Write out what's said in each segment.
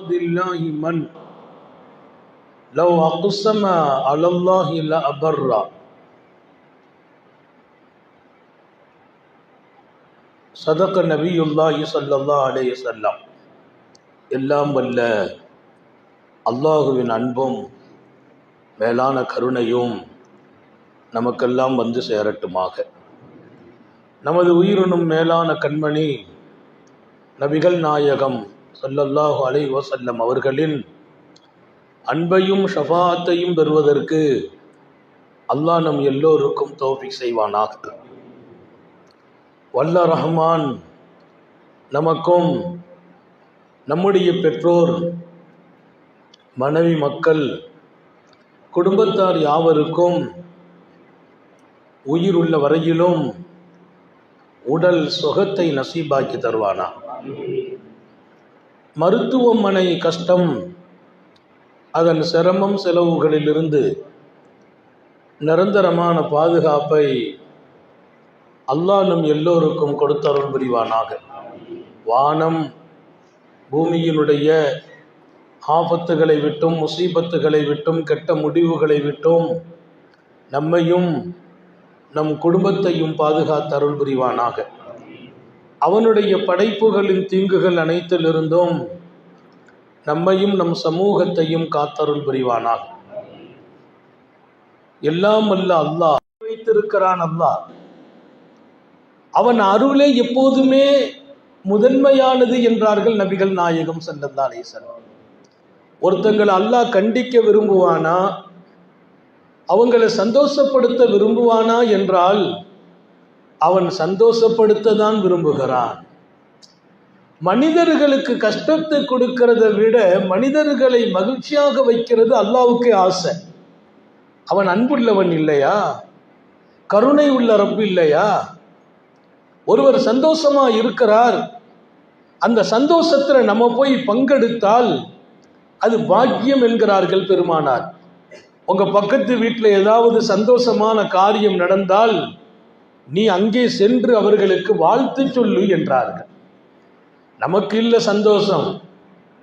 بالله من لو أقسم على الله لأبر صدق نبي الله صلى الله عليه وسلم. எல்லாம் வல்ல அல்லாஹுவின் அன்பும் மேலான கருணையும் நமக்கெல்லாம் வந்து சேரட்டுமாக. நமது உயிரினும் மேலான கண்மணி நபிகள் நாயகம் ஸல்லல்லாஹு அலைஹி வஸல்லம் அவர்களின் அன்பையும் ஷஃபாஅத்தையும் பெறுவதற்கு அல்லாஹ் நம் எல்லோருக்கும் தௌஃபீக் செய்வானாக. வல்ல ரஹ்மான் நமக்கும் நம்முடைய பெற்றோர், மனைவி, மக்கள், குடும்பத்தார் யாவருக்கும் உயிர் உள்ள வரையிலும் உடல் சுகத்தை நசீபாக்கி தருவானா. மருத்துவமனை கஷ்டம், அதன் சிரமம் செலவுகளிலிருந்து நிரந்தரமான பாதுகாப்பை அல்லாஹ் நம் எல்லோருக்கும் கொடுத்தருள் புரிவானாக. வானம் பூமியினுடைய ஆபத்துகளை விட்டும், முசீபத்துகளை விட்டும், கெட்ட முடிவுகளை விட்டும் நம்மையும் நம் குடும்பத்தையும் பாதுகாத்தருள் புரிவானாக. அவனுடைய படைப்புகளின் தீங்குகள் அனைத்திலிருந்தும் நம்மையும் நம் சமூகத்தையும் காத்தருள் புரிவானாக. எல்லாம் அல்ல அல்லாஹ் வைத்திருக்கிறான். அல்லாஹ் அவன் அருளே எப்போதுமே முதன்மையானது என்றார்கள் நபிகள் நாயகம் ஸல்லல்லாஹு அலைஹி வஸல்லம். ஒருத்தங்களை அல்லாஹ் கண்டிக்க விரும்புவானா, அவங்களை சந்தோஷப்படுத்த விரும்புவானா என்றால் அவன் சந்தோஷப்படுத்த தான் விரும்புகிறான். மனிதர்களுக்கு கஷ்டத்தை கொடுக்கிறத விட மனிதர்களை மகிழ்ச்சியாக வைக்கிறது அல்லாஹ்வுக்கே ஆசை. அவன் அன்புள்ளவன் இல்லையா? கருணை உள்ள ரப்பு இல்லையா? ஒருவர் சந்தோஷமா இருக்கிறார், அந்த சந்தோஷத்துல நம்ம போய் பங்கெடுத்தால் அது பாக்கியம் என்கிறார்கள் பெருமானார். உங்க பக்கத்து வீட்டில் ஏதாவது சந்தோஷமான காரியம் நடந்தால் நீ அங்கே சென்று அவர்களுக்கு வாழ்த்து சொல்லு என்றார்கள். நமக்கு இல்லை சந்தோஷம்,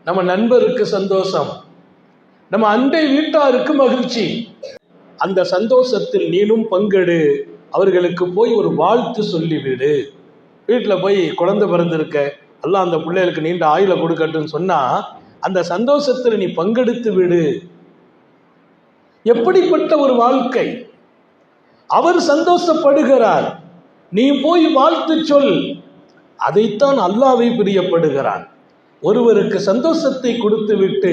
நம்ம நண்பருக்கு சந்தோஷம், நம்ம அண்டை வீட்டாருக்கு மகிழ்ச்சி, அந்த சந்தோஷத்தில் நீனும் பங்கெடு, அவர்களுக்கு போய் ஒரு வாழ்த்து சொல்லிவிடு. வீட்டில் போய் குழந்தை பிறந்திருக்க, அல்லாஹ் அந்த பிள்ளைகளுக்கு நீண்ட ஆயுள கொடுக்கட்டுன்னு சொன்னா அந்த சந்தோஷத்தில் நீ பங்கெடுத்து விடு. எப்படிப்பட்ட ஒரு வாழ்க்கை! அவர் சந்தோஷப்படுகிறார், நீ போய் வாழ்த்து சொல். அதைத்தான் அல்லாஹ்வை பிரியப்படுகிறான். ஒருவருக்கு சந்தோஷத்தை கொடுத்து விட்டு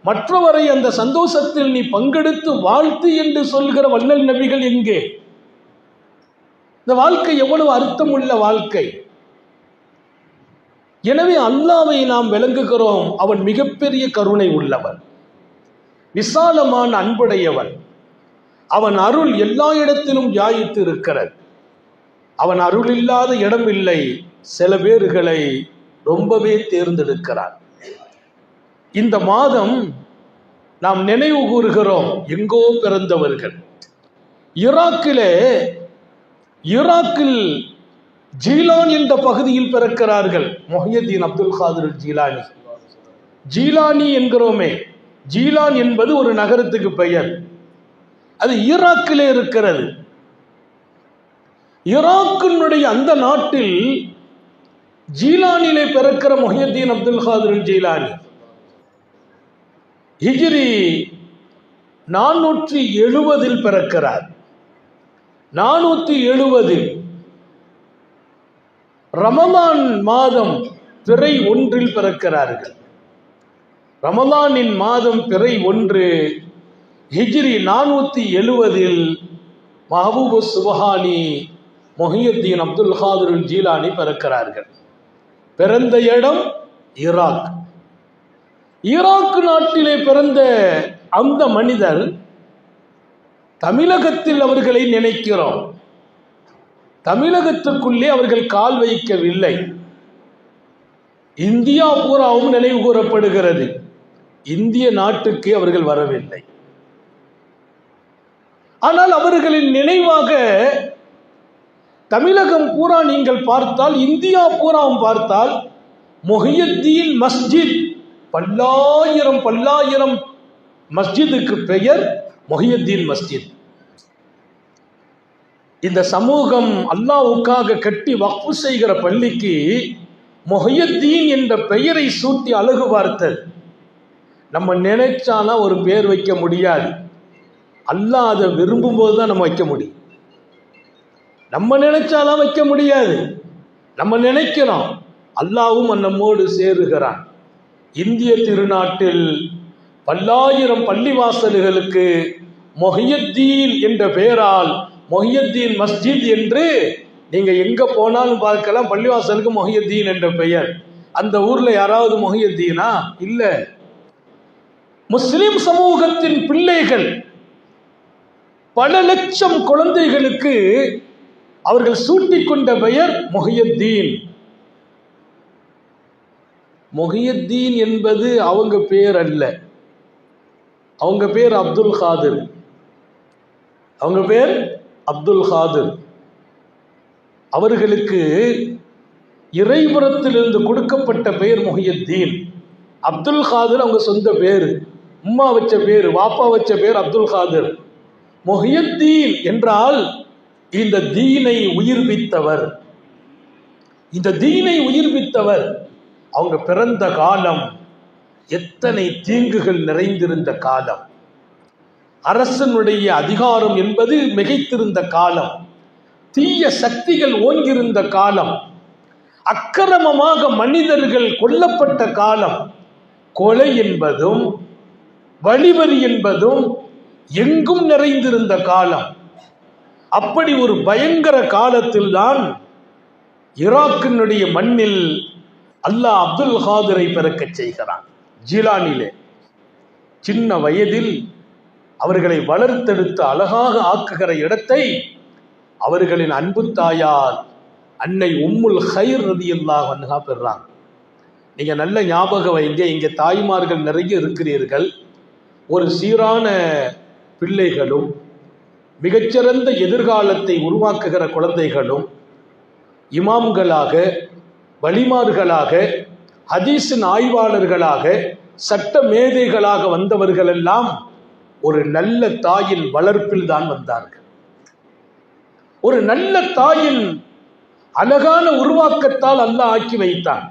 மற்றவரை அந்த சந்தோஷத்தில் நீ பங்கெடுத்து வாழ்த்து என்று சொல்கிற வள்ளல் நபிகள் எங்கே? இந்த வாழ்க்கை எவ்வளவு அர்த்தமுள்ள வாழ்க்கை! எனவே அல்லாஹ்வை நாம் விளங்குகிறோம். அவன் மிகப்பெரிய கருணை உள்ளவன், விசாலமான அன்புடையவன். அவன் அருள் எல்லா இடத்திலும் வியாபித்து இருக்கிறது. அவன் அருள் இல்லாத இடம் இல்லை. சில பேர்களை ரொம்பவே தேர்ந்தெடுக்கிறான். இந்த மாதம் நாம் நினைவு கூறுகிறோம் எங்கோ பிறந்தவர்கள். ஈராக்கில் ஜீலான் என்ற பகுதியில் பிறக்கிறார்கள். முஹையத்தீன் அப்துல் காதிர் ஜீலானி. ஜீலானி என்கிறோமே, ஜீலான் என்பது ஒரு நகரத்துக்கு பெயர். அது ஈராக்கிலே இருக்கிறது. ஈராக்கினுடைய அந்த நாட்டில் ஜீலானிலே பிறக்கிற முஹையத்தீன் அப்துல் காதிர் ஜீலானி ஹிஜ்ரி 470 பிறக்கிறார். 470 ரமலான் மாதம் பிறை 1 பிறக்கிறார்கள். ரமலானின் மாதம் பிறை 1 ஹிஜ்ரி 470 மஹபூபு சுபஹானி முஹையத்தீன் அப்துல் காதிர் ஜீலானி பிறக்கிறார்கள். பிறந்த இடம் ஈராக். ஈராக் நாட்டிலே பிறந்த அந்த மனிதர் தமிழகத்தில் அவர்களை நினைக்கிறோம். தமிழகத்துக்குள்ளே அவர்கள் கால் வைக்கவில்லை. இந்தியா பூராவும் நினைவு கூறப்படுகிறது. இந்திய நாட்டுக்கு அவர்கள் வரவில்லை. ஆனால் அவர்களின் நினைவாக தமிழகம் பூரா நீங்கள் பார்த்தால், இந்தியா பூராவும் பார்த்தால் முஹையத்தீன் மஸ்ஜித் பல்லாயிரம் பல்லாயிரம் மஸ்ஜிதுக்கு பெயர் முஹியுத்தீன் மஸ்ஜித். இந்த சமூகம் அல்லாஹ்வுக்காக கட்டி வக்ஃப் செய்கிற பள்ளிக்கு முஹியுத்தீன் என்ற பெயரை சூட்டி அழகு பார்த்தது. நம்ம நினைச்சானா ஒரு பேர் வைக்க முடியாது, அல்லாஹ் அதை விரும்பும் போது தான் நம்ம வைக்க முடியும். நம்ம நினைச்சாலாம் வைக்க முடியாது, நம்ம நினைக்கிறோம், அல்லாஹ்வும் நம்மோடு சேருகிறான். இந்திய திருநாட்டில் பல்லாயிரம் பள்ளிவாசல்களுக்கு முஹியுத்தீன் என்ற பெயரால் முஹியுத்தீன் மஸ்ஜித் என்று நீங்க எங்க போனாலும் பார்க்கலாம். பள்ளிவாசலுக்கு முஹியுத்தீன் என்ற பெயர். அந்த ஊர்ல யாராவது முஹியுத்தீனா? இல்ல. முஸ்லிம் சமூகத்தின் பிள்ளைகள் பல லட்சம் குழந்தைகளுக்கு அவர்கள் சூட்டிக் கொண்ட பெயர் முஹியுத்தீன். முஹியுத்தீன் என்பது அவங்க பேர் அல்ல, அவங்க பேர் அப்துல் காதிர். அவங்க பேர் அப்துல் காதிர். அவர்களுக்கு இறைபுறத்திலிருந்து கொடுக்கப்பட்ட பெயர் முஹியுத்தீன். அப்துல் காதிர் அவங்க சொந்த பேர், உம்மா வச்ச பேர், வாப்பா வச்ச பேர் அப்துல் காதிர். முஹியுத்தீன் என்றால் இந்த தீனை உயிர்ப்பித்தவர். இந்த தீனை உயிர்ப்பித்தவர். அவங்க பிறந்த காலம் எத்தனை தீங்குகள் நிறைந்திருந்த காலம். அரசனுடைய அதிகாரம் என்பது மிகைத்திருந்த காலம், தீய சக்திகள் ஓங்கியிருந்த காலம், அக்கிரமமாக மனிதர்கள் கொல்லப்பட்ட காலம், கொலை என்பதும் வழிவரி என்பதும் எங்கும் நிறைந்திருந்த காலம். அப்படி ஒரு பயங்கர காலத்தில் தான் ஈராக்கினுடைய மண்ணில் அல்லாஹ் அப்துல் காதிரை பிறக்கச் செய்கிறான். ஜீலானிலே சின்ன வயதில் அவர்களை வளர்த்தெடுத்து அழகாக ஆக்குகிற இடத்தை அவர்களின் அன்பு தாயார் அன்னை உம்முல் ஹைர் ரலியல்லாஹு அன்ஹா பெறாங்க. நீங்க நல்ல ஞாபகம் வைங்க, இங்கே தாய்மார்கள் நிறைய இருக்கிறீர்கள். ஒரு சீரான பிள்ளைகளும் மிகச்சிறந்த எதிர்காலத்தை உருவாக்குகிற குழந்தைகளும் இமாம்களாக, வலிமார்களாக, ஹதீஸின் ஆய்வாளர்களாக, சட்ட மேதைகளாக வந்தவர்கள் எல்லாம் ஒரு நல்ல தாயின் வளர்ப்பில் தான் வந்தார்கள். ஒரு நல்ல தாயின் அழகான உருவாக்கத்தால் அல்லாஹ் ஆக்கி வைத்தான்.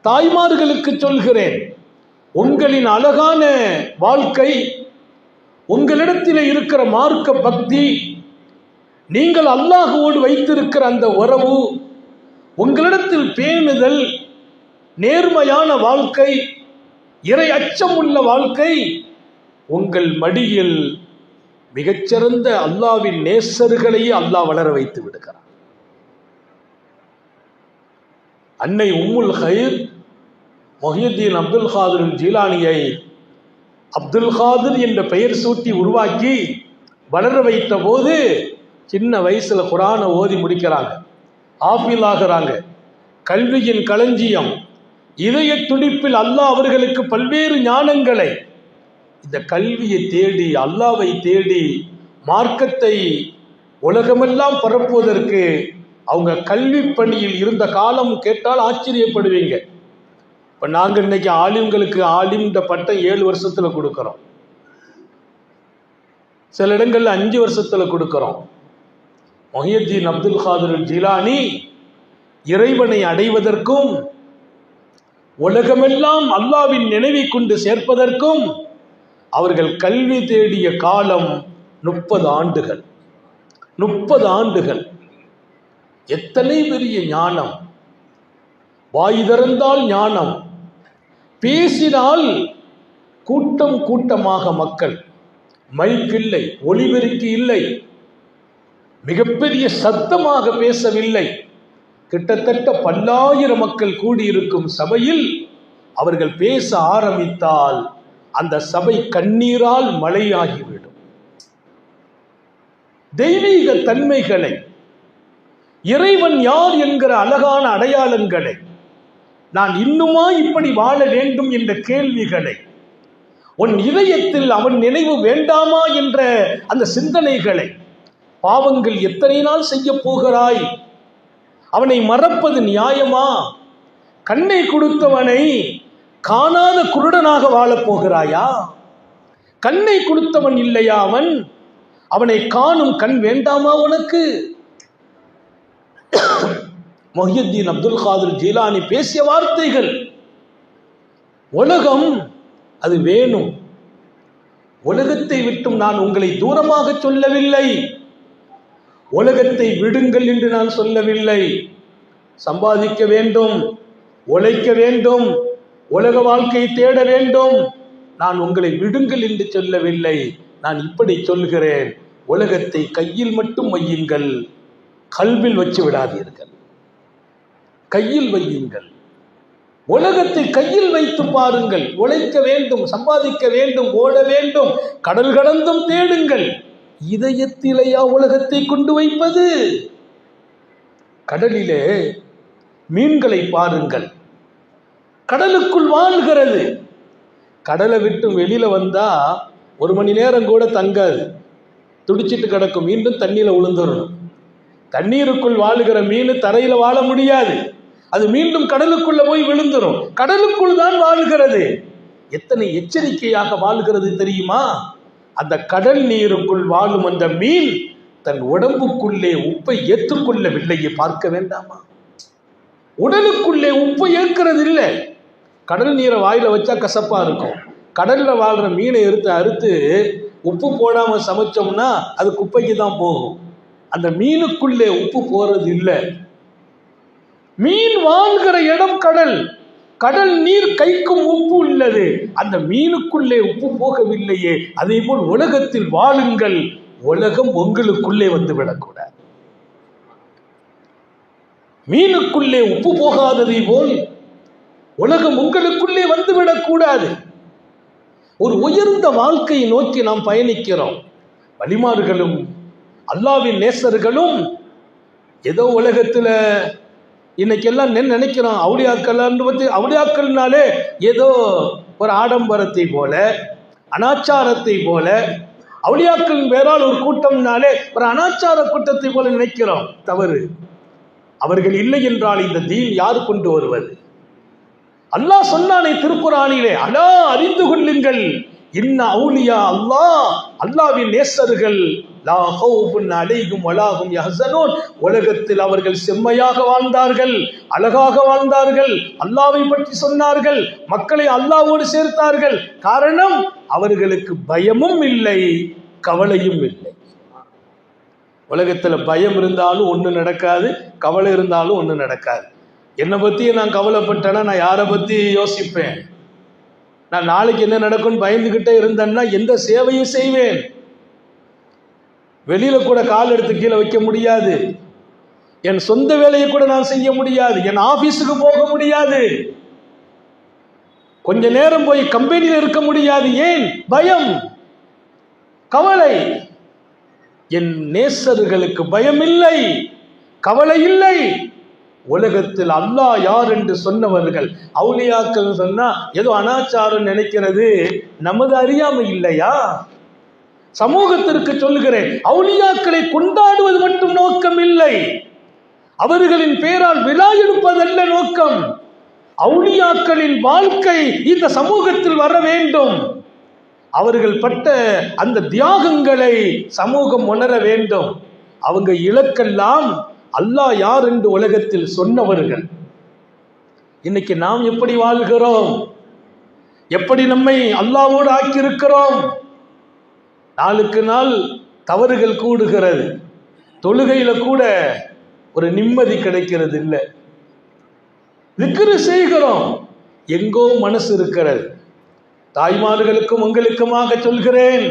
தாய்மார்களுக்கு சொல்கிறேன், உங்களின் அழகான வாழ்க்கை, உங்களிடத்தில் இருக்கிற மார்க்க பக்தி, நீங்கள் அல்லாஹ்வோடு வைத்திருக்கிற அந்த உறவு, உங்களிடத்தில் பேணுதல், நேர்மையான வாழ்க்கை, இறை அச்சம் உள்ள வாழ்க்கை, உங்கள் மடியில் மிகச்சிறந்த அல்லாஹ்வின் நேசர்களையே அல்லாஹ் வளர வைத்து விடுகிறார். அன்னை உம்முல் ஹைர் முஹியுத்தீன் அப்துல் காதிர் ஜீலானியை அப்துல் காதிர் என்ற பெயர் சூட்டி உருவாக்கி வளர வைத்த போது சின்ன வயசுல குர்ஆனை ஓதி முடிக்கிறாங்க, ஆஃபில் ஆகிறாங்க. கல்வியின் களஞ்சியம், இதய துடிப்பில் அல்லாஹ் அவர்களுக்கு பல்வேறு ஞானங்களை, இந்த கல்வியை தேடி, அல்லாஹ்வை தேடி, மார்க்கத்தை உலகமெல்லாம் பரப்புவதற்கு அவங்க கல்வி பணியில் இருந்த காலம் கேட்டால் ஆச்சரியப்படுவீங்க. இப்போ நாங்கள் இன்னைக்கு ஆலிம்களுக்கு ஆலிம்ன்ற பட்டம் 7 வருஷத்துல கொடுக்குறோம், சில இடங்கள்ல 5 வருஷத்துல கொடுக்குறோம். முஹியுத்தீன் அப்துல் காதிர் ஜீலானி இறைவனை அடைவதற்கும் உலகமெல்லாம் அல்லாஹ்வின் நினைவை கொண்டு சேர்ப்பதற்கும் அவர்கள் கல்வி தேடிய காலம் 30 ஆண்டுகள். 30 ஆண்டுகள். எத்தனை பெரிய ஞானம்! வாய் திறந்தால் ஞானம், பேசினால் கூட்டம் கூட்டமாக மக்கள், மைக் இல்லை, ஒலிபெருக்கி இல்லை, மிகப்பெரிய சத்தமாக பேசவில்லை. கிட்டத்தட்ட பல்லாயிரம் மக்கள் கூடியிருக்கும் சபையில் அவர்கள் பேச ஆரம்பித்தால் அந்த சபை கண்ணீரால் மழையாகிவிடும். தெய்வீக தன்மைகளை, இறைவன் யார் என்கிற அழகான அடையாளங்களை, நான் இன்னுமா இப்படி வாழ வேண்டும் என்ற கேள்விகளை, உன் இதயத்தில் அவன் நினைவு வேண்டாமா என்ற அந்த சிந்தனைகளை, பாவங்கள் எத்தனை நாள் செய்ய போகிறாய், அவனை மறப்பது நியாயமா, கண்ணை கொடுத்தவனை காணாத குருடனாக வாழப் போகிறாயா? கண்ணை கொடுத்தவன் இல்லையா அவன்? அவனை காணும் கண் வேண்டாமா உனக்கு? முஹ்யித்தீன் அப்துல் காதிர் ஜீலானி பேசிய வார்த்தைகள். உலகம் அது வேணும். உலகத்தை விட்டும் நான் உங்களை தூரமாக சொல்லவில்லை. உலகத்தை விடுங்கள் என்று நான் சொல்லவில்லை. சம்பாதிக்க வேண்டும், உழைக்க வேண்டும், உலக வாழ்க்கையை தேட வேண்டும். நான் உங்களை விடுங்கள் என்று சொல்லவில்லை. நான் இப்படி சொல்கிறேன், உலகத்தை கையில் மட்டும் வையுங்கள், கல்வில் வச்சு விடாதீர்கள். கையில் வையுங்கள். உலகத்தை கையில் வைத்து பாருங்கள். உழைக்க வேண்டும், சம்பாதிக்க வேண்டும், ஓட வேண்டும், கடல் கடந்தும் தேடுங்கள். இதயத்திலேயா உலகத்தை கொண்டு வைப்பது? கடலிலே மீன்களை பாருங்கள், கடலுக்குள் வாழ்கிறது. கடலை விட்டு வெளியில வந்தா 1 மணி நேரம் கூட தங்காது, துடிச்சிட்டு கிடக்கும், மீண்டும் தண்ணியில விழுந்துடணும். தண்ணீருக்குள் வாழுகிற மீன் தரையில வாழ முடியாது, அது மீண்டும் கடலுக்குள்ள போய் விழுந்துரும். கடலுக்குள் தான் வாழ்கிறது. எத்தனை எச்சரிக்கையாக வாழ்கிறது தெரியுமா? அந்த கடல் நீருக்குள் வாழும் அந்த மீன் தன் உடம்புக்குள்ளே உப்பை ஏற்றுக்கொள்ளவில்லையே, பார்க்க வேண்டாமா? உடலுக்குள்ளே உப்பை ஏற்கிறது இல்லை. கடல் நீரை வாயில வச்சா கசப்பா இருக்கும். கடல்ல வாழ்ற மீனை அறுத்து உப்பு போடாம சமைச்சோம்னா அது குப்பைக்கு தான் போகும். அந்த மீனுக்குள்ளே உப்பு போறது இல்லை. மீன் வாழ்கிற இடம் கடல். கடல் நீர் கைக்கும் உப்பு உள்ளது, அந்த மீனுக்குள்ளே உப்பு போகவில்லையே. அதே போல் உலகத்தில் வாழுங்கள், உலகம் உங்களுக்குள்ளே வந்து விடக்கூடாது. மீனுக்குள்ளே உப்பு போகாததை போல் உலகம் உங்களுக்குள்ளே வந்துவிடக்கூடாது. ஒரு உயர்ந்த வாழ்க்கையை நோக்கி நாம் பயணிக்கிறோம். வலிமார்களும் அல்லாஹ்வின் நேசர்களும் ஏதோ உலகத்துல இன்னைக்கெல்லாம் நினைக்கிறோம் அவுலியாக்கள்னாலே ஏதோ ஒரு ஆடம்பரத்தை போல, அனாச்சாரத்தை போல, அவுலியாக்களின் பேரால் ஒரு கூட்டம்னாலே ஒரு அனாச்சார கூட்டத்தை போல நினைக்கிறோம். தவறு. அவர்கள் இல்லை என்றால் இந்த தீன் யார் கொண்டு வருவது? அல்லாஹ் சொன்னானே திருக்குரானிலே, அலா அறிந்து கொள்ளுங்கள், இன்ன அவுலியா அல்லாஹ், அல்லாஹ்வின் நேசர்கள் லா ஹவுஃபுன் அலைஹிம் வலா ஹும் யஹ்ஸனூன், உலகத்தில் அவர்கள் செம்மையாக வாழ்ந்தார்கள், அழகாக வாழ்ந்தார்கள், அல்லாஹ்வை பற்றி சொன்னார்கள், மக்களை அல்லாஹ்வோடு சேர்த்தார்கள். காரணம், அவர்களுக்கு பயமும் இல்லை, கவலையும் இல்லை. உலகத்தில் பயம் இருந்தாலும் ஒன்று நடக்காது, கவலை இருந்தாலும் ஒன்று நடக்காது. என்னை பற்றி நான் கவலைப்பட்டேன்னா நான் யாரை பற்றி யோசிப்பேன்? நான் நாளைக்கு என்ன நடக்கும்னு பயந்துக்கிட்டே இருந்தேன்னா எந்த சேவையும் செய்வேன்? வெளியில கூட கால் எடுத்து கீழே வைக்க முடியாது, என் சொந்த வேலையை கூட நான் செய்ய முடியாது, என் ஆபீஸுக்கு போக முடியாது, கொஞ்ச நேரம் போய் கம்பெனியில் இருக்க முடியாது. ஏன்? பயம், கவலை. என் நேசர்களுக்கு பயம் இல்லை, கவலை இல்லை. உலகத்தில் அல்லாஹ் யார் என்று சொன்னவர்கள் அவுலியாக்கள் சொன்னா ஏதோ அனாச்சாரம் நினைக்கிறது நமது அறியாமை இல்லையா? சமூகத்திற்கு சொல்லுகிறேன், அவுலியாக்களை கொண்டாடுவது மட்டும் நோக்கம் இல்லை, அவர்களின் பேரால் விழா எடுப்பதல்ல நோக்கம். அவுலியாக்களின் வாழ்க்கை இந்த சமூகத்தில் வர வேண்டும். அவர்கள் பட்ட அந்த தியாகங்களை சமூகம் உணர வேண்டும். அவங்க இலக்கெல்லாம் அல்லாஹ் யார் என்று உலகத்தில் சொன்னவர்கள். இன்னைக்கு நாம் எப்படி வாழ்கிறோம்? எப்படி நம்மை அல்லாஹ்வோடு ஆக்கியிருக்கிறோம்? நாளுக்கு நாள் தவறுகள் கூடுகிறது. தொழுகையில கூட ஒரு நிம்மதி கிடைக்கிறது இல்லை. திக்ரு செய்கிறோம், எங்கோ மனசு இருக்கிறது. தாய்மார்களுக்கும் உங்களுக்குமாக சொல்கிறேன்,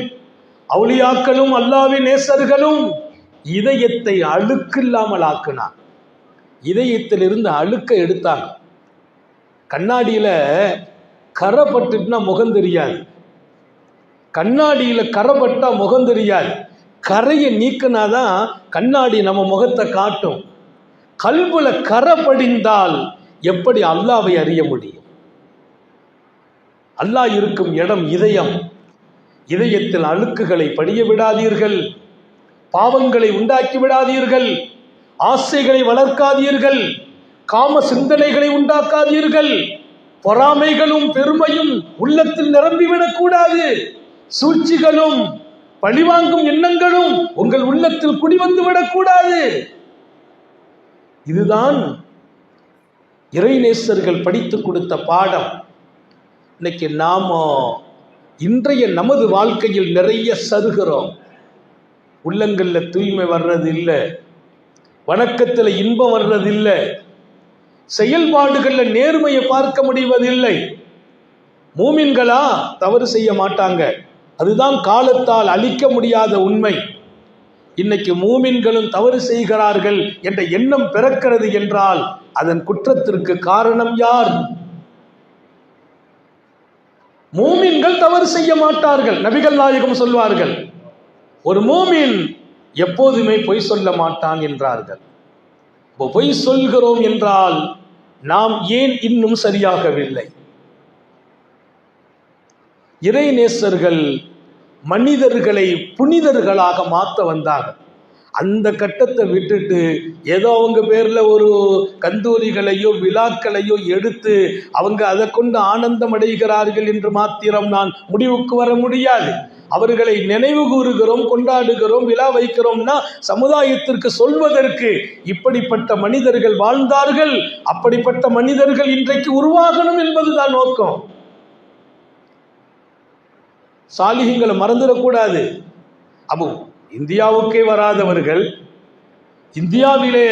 அவுலியாக்களும் அல்லாஹ்வின் நேசர்களும் இதயத்தை அழுக்கு இல்லாமல் ஆக்கினார். இதயத்திலிருந்து அழுக்கை எடுத்தாங்க. கண்ணாடியில கரை பட்டுட்டுனா முகம் தெரியாது, கண்ணாடியில கரை பட்டா முகம் தெரியாது. கரையை நீக்கினாதான் கண்ணாடி நம்ம முகத்தை காட்டும். கல்புல கரை படிந்தால் எப்படி அல்லாஹ்வை அறிய முடியும்? அல்லாஹ் இருக்கும் இடம் இதயம். இதயத்தில் அழுக்குகளை படிய விடாதீர்கள், பாவங்களை உண்டாக்கி விடாதீர்கள், ஆசைகளை வளர்க்காதீர்கள். காம சிந்தனைகளை உண்டாக்காதீர்கள். பொறாமைகளும் பெருமையும் உள்ளத்தில் நிரம்பிவிடக் கூடாது. சூழ்ச்சிகளும் பழிவாங்கும் எண்ணங்களும் உங்கள் உள்ளத்தில் குடிவந்து விடக்கூடாது. இதுதான் இறைநேசர்கள் படித்து கொடுத்த பாடம். இன்னைக்கு நாம இன்றைய நமது வாழ்க்கையில் நிறைய சருகிறோம். உள்ளங்கள்ல தூய்மை வர்றது இல்லை, வணக்கத்தில் இன்பம் வர்றதில்லை, செயல்பாடுகள்ல நேர்மையை பார்க்க முடிவதில்லை. மூமின்களா தவறு செய்ய மாட்டாங்க, அதுதான் காலத்தால் அழிக்க முடியாத உண்மை. இன்னைக்கு மூமின்களும் தவறு செய்கிறார்கள் என்ற எண்ணம் பிறக்கிறது என்றால் அதன் குற்றத்திற்கு காரணம் யார்? மூமின்கள் தவறு செய்ய மாட்டார்கள். நபிகள் நாயகம் சொல்வார்கள், ஒரு மூமின் எப்போதுமே பொய் சொல்ல மாட்டான் என்றார்கள். பொய் சொல்கிறோம் என்றால் நாம் ஏன் இன்னும் சரியாகவில்லை? இறைநேசர்கள் மனிதர்களை புனிதர்களாக மாற்ற வந்தாங்க. அந்த கட்டத்தை விட்டுட்டு ஏதோ அவங்க பேர்ல ஒரு கந்தூரிகளையோ விழாக்களையோ எடுத்து அவங்க அதை கொண்டு ஆனந்தம் அடைகிறார்கள் என்று மாத்திரம் நான் முடிவுக்கு வர முடியாது. அவர்களை நினைவு கூறுகிறோம், கொண்டாடுகிறோம், விழா வைக்கிறோம்னா சமுதாயத்திற்கு சொல்வதற்கு இப்படிப்பட்ட மனிதர்கள் வாழ்ந்தார்கள், அப்படிப்பட்ட மனிதர்கள் இன்றைக்கு உருவாகணும் என்பதுதான் நோக்கம். சாலிஹீங்களை மறந்துடக்கூடாது. அப்போ இந்தியாவுக்கே வராதவர்கள், இந்தியாவிலே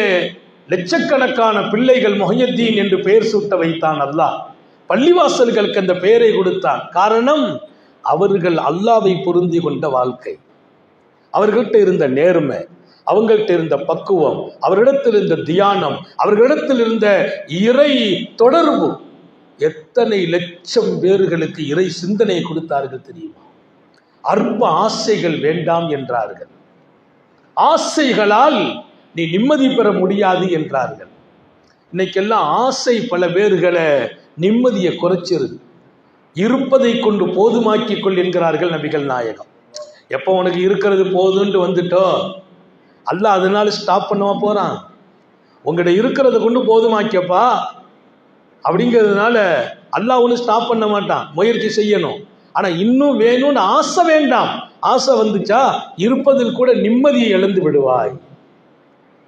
லட்சக்கணக்கான பிள்ளைகள் முஹையத்தீன் என்று பெயர் சூட்ட வைத்தான் அல்லாஹ். பள்ளிவாசல்களுக்கு அந்த பெயரை கொடுத்தான். காரணம், அவர்கள் அல்லாவை பொருந்தி கொண்ட வாழ்க்கை, அவர்கள்ட்ட இருந்த நேர்மை, அவங்கள்ட்ட இருந்த பக்குவம், அவர்களிடத்தில் இருந்த தியானம், அவர்களிடத்தில் இருந்த இறை தொடர்பு. எத்தனை லட்சம் பேர்களுக்கு இறை சிந்தனை கொடுத்தார்கள் தெரியுமா? அற்ப ஆசைகள் வேண்டாம் என்றார்கள். ஆசைகளால் நீ நிம்மதி பெற முடியாது என்றார்கள். இன்னைக்கெல்லாம் ஆசை பல பேர்களை நிம்மதியை குறைச்சிருது. இருப்பதை கொண்டு போதுமாக்கிக் கொள் என்கிறார்கள் நபிகள் நாயகம். எப்போ உனக்கு இருக்கிறது போதுன்ட்டு வந்துட்டோ அல்லாஹ் அதனால ஸ்டாப் பண்ணவா போறான்? உங்கள்கிட்ட இருக்கிறத கொண்டு போதுமாக்கியப்பா அப்படிங்கிறதுனால அல்லாஹ் ஒன்று ஸ்டாப் பண்ண மாட்டான். முயற்சி செய்யணும். ஆனா இன்னும் வேணும்னு ஆசை வேண்டாம். ஆசை வந்துச்சா இருப்பதில் கூட நிம்மதியை இழந்து விடுவாய்.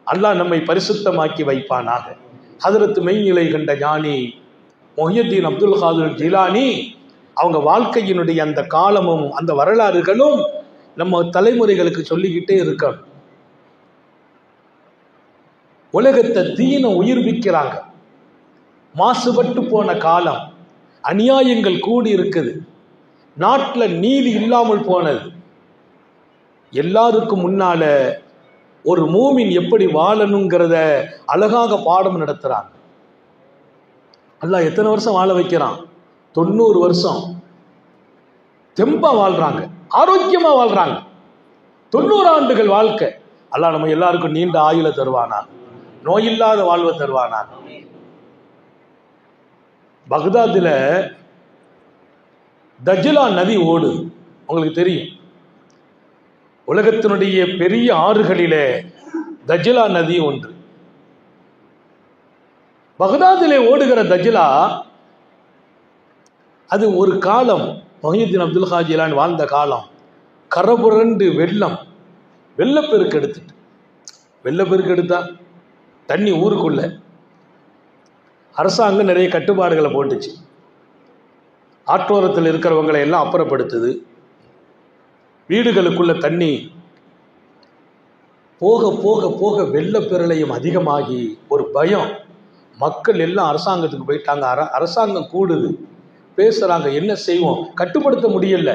அல்லாஹ் நம்மை பரிசுத்தமாக்கி வைப்பானாக. ஹதரத் மெய்நிலை கண்ட ஞானி முஹையத்தீன் அப்துல் காதிர் ஜிலானி அவங்க வாழ்க்கையினுடைய அந்த காலமும் அந்த வரலாறுகளும் நம்ம தலைமுறைகளுக்கு சொல்லிக்கிட்டே இருக்கணும். உலகத்தை தீன உயிர்ப்பிக்கிறாங்க. மாசுபட்டு போன காலம், அநியாயங்கள் கூடி இருக்குது, நாட்டில் நீதி இல்லாமல் போனது. எல்லாருக்கும் முன்னால ஒரு மூமின் எப்படி வாழணுங்கிறத அழகாக பாடம் நடத்துறாங்க. அல்லாஹ் எத்தனை வருஷம் வாழ வைக்கிறான்? 90 வருஷம் தெம்பா வாழ்றாங்க, ஆரோக்கியமா வாழ்றாங்க. 90 ஆண்டுகள் வாழ்க்கை. அல்லாஹ் நம்ம எல்லாருக்கும் நீண்ட ஆயுள தருவானா, நோயில்லாத வாழ்வை தருவானா. பக்தாதில் தஜ்லா நதி ஓடுது, உங்களுக்கு தெரியும். உலகத்தினுடைய பெரிய ஆறுகளிலே தஜ்லா நதி ஒன்று. பக்தாதிலே ஓடுகிற தஜ்லா, அது ஒரு காலம் முஹையத்தீன் அப்துல் காதிர் ஜிலானி வாழ்ந்த காலம். கரபுரண்டு வெள்ளம், வெள்ளப்பெருக்கு எடுத்துட்டு, வெள்ளப்பெருக்கு எடுத்தா தண்ணி ஊருக்குள்ள. அரசாங்கம் நிறைய கட்டுப்பாடுகளை போட்டுச்சு. ஆற்றோரத்தில் இருக்கிறவங்களை எல்லாம் அப்புறப்படுத்துது. வீடுகளுக்குள்ள தண்ணி போக போக போக வெள்ளப்பெருளையும் அதிகமாகி ஒரு பயம். மக்கள் எல்லாம் அரசாங்கத்துக்கு போயிட்டாங்க. அரசாங்கம் கூடுது, பேசுறாங்க, என்ன செய்வோம், கட்டுப்படுத்த முடியல,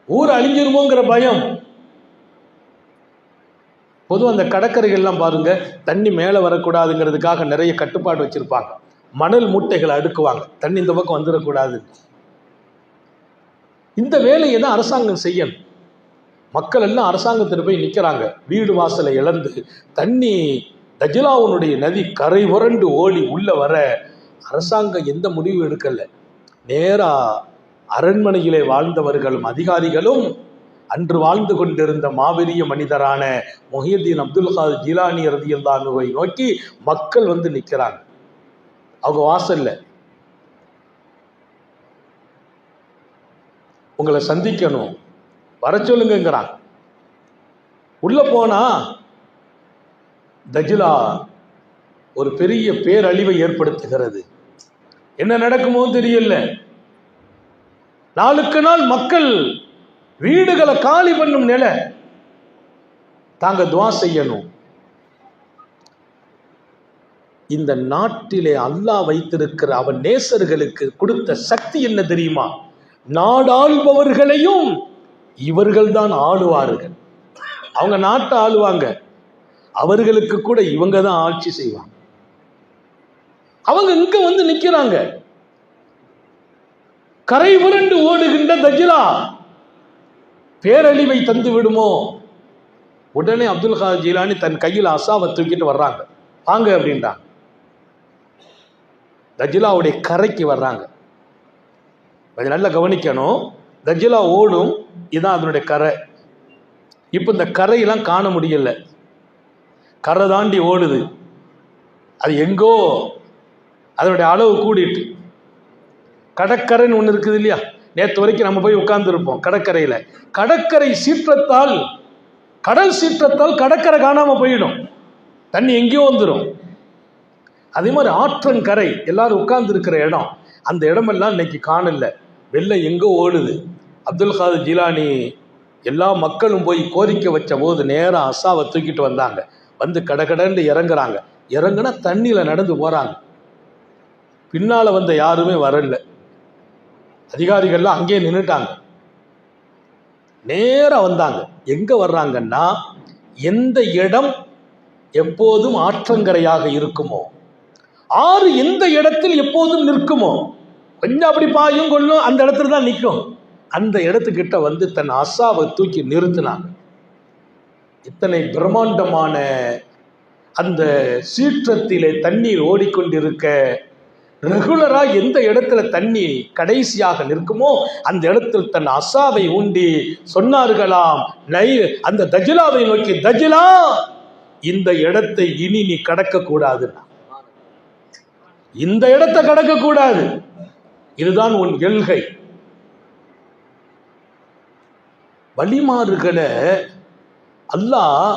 ஊர் அழிஞ்சிருமோங்கிற பயம். பொதுவாக அந்த கடற்கரைகள்லாம் பாருங்க, தண்ணி மேலே வரக்கூடாதுங்கிறதுக்காக நிறைய கட்டுப்பாடு வச்சிருப்பாங்க. மணல் மூட்டைகளை அடுக்குவாங்க, தண்ணி இந்த பக்கம் வந்துடக்கூடாது. இந்த வேலையை தான் அரசாங்கம் செய்யணும். மக்கள் எல்லாம் அரசாங்கத்தில் போய் நிற்கிறாங்க, வீடு வாசலை இழந்து. தண்ணி தஜ்லாவுனுடைய நதி கரை புரண்டு ஓடி உள்ள வர அரசாங்கம் எந்த முடிவு எடுக்கல. நேரா அரண்மனையிலே வாழ்ந்தவர்களும் அதிகாரிகளும் அன்று வாழ்ந்து கொண்டிருந்த மாபெரிய மனிதரான முஹியுத்தீன் அப்துல் காதிர் ஜீலானி ரலியல்லாஹு அன்ஹுவை நோக்கி மக்கள் வந்து நிற்கிறாங்க. அவங்க வாசல்ல, உங்களை சந்திக்கணும், வர சொல்லுங்கிறாங்க. உள்ள போனா தஜ்லா ஒரு பெரிய பேரழிவை ஏற்படுத்துகிறது. என்ன நடக்குமோ தெரியல. நாளுக்கு நாள் மக்கள் வீடுகளை காலி பண்ணும் நிலை. தாங்க துவா செய்யணும். இந்த நாட்டிலே அல்லாஹ் வைத்திருக்கிற அவன் நேசர்களுக்கு கொடுத்த சக்தி என்ன தெரியுமா? நாடாள்பவர்களையும் இவர்கள் தான் ஆளுவார்கள். அவங்க நாட்டை ஆளுவாங்க, அவர்களுக்கு கூட இவங்க தான் ஆட்சி செய்வாங்க. அவங்க இங்க வந்து நிக்கிறாங்க. கரை புரண்டு ஓடுகின்ற தஜ்லா பேரழிவை தந்து விடுமோ? உடனே அப்துல் காதிர் ஜீலானி தன் கையில் அசாவை தூக்கிட்டு வர்றாங்க. வாங்க அப்படின்றாங்க. தஜ்லாவுடைய கரைக்கு வர்றாங்க. கொஞ்சம் நல்லா கவனிக்கணும். தஜ்லா ஓடும், இதுதான் அதனுடைய கரை. இப்போ இந்த கரையெல்லாம் காண முடியல. கரை தாண்டி ஓடுது. அது எங்கோ அதனுடைய அளவு கூடிட்டு. கடற்கரைன்னு ஒன்று இருக்குது இல்லையா? நேற்று வரைக்கும் நம்ம போய் உட்கார்ந்துருப்போம் கடற்கரையில். கடற்கரை சீற்றத்தால், கடல் சீற்றத்தால் கடற்கரை காணாமல் போயிடும், தண்ணி எங்கேயோ வந்துடும். அதே மாதிரி ஆற்றங்கரை எல்லாரும் உட்கார்ந்து இருக்கிற இடம், அந்த இடமெல்லாம் இன்னைக்கு காணல, வெள்ளம் எங்கோ ஓடுது. அப்துல் காதிர் ஜீலானி எல்லா மக்களும் போய் கோரிக்கை வச்ச போது நேராக அசாவை தூக்கிட்டு வந்தாங்க. வந்து கடகடன்னு இறங்குறாங்க. இறங்குனா தண்ணியில் நடந்து போகிறாங்க. பின்னால் வந்த யாருமே வரல. அதிகாரிகள்லாம் அங்கேயே நின்றுட்டாங்க. நேராக வந்தாங்க. எங்கே வர்றாங்கன்னா, எந்த இடம் எப்போதும் ஆற்றங்கரையாக இருக்குமோ, ஆறு எந்த இடத்தில் எப்போதும் நிற்குமோ, கொஞ்சம் அப்படி பாயும் கொள்ளும், அந்த இடத்துல தான் நிற்கும். அந்த இடத்துக்கிட்ட வந்து தன் அசாவை தூக்கி நிறுத்தினாங்க. இத்தனை பிரம்மாண்டமான அந்த சீற்றத்திலே தண்ணீர் ஓடிக்கொண்டிருக்க, ரெகுலரா எந்த இடத்துல தண்ணி கடைசியாக நிற்குமோ அந்த இடத்தில் தன் அசாவை ஊண்டி சொன்னார்களாம், அந்த தஜ்லாவை நோக்கி, தஜ்லா, இந்த இடத்தை இனி நீ கடக்க கூடாது, இந்த இடத்தை கடக்க கூடாது, இதுதான் உன் எல்கை. வழிமாறுகளை அல்லாஹ்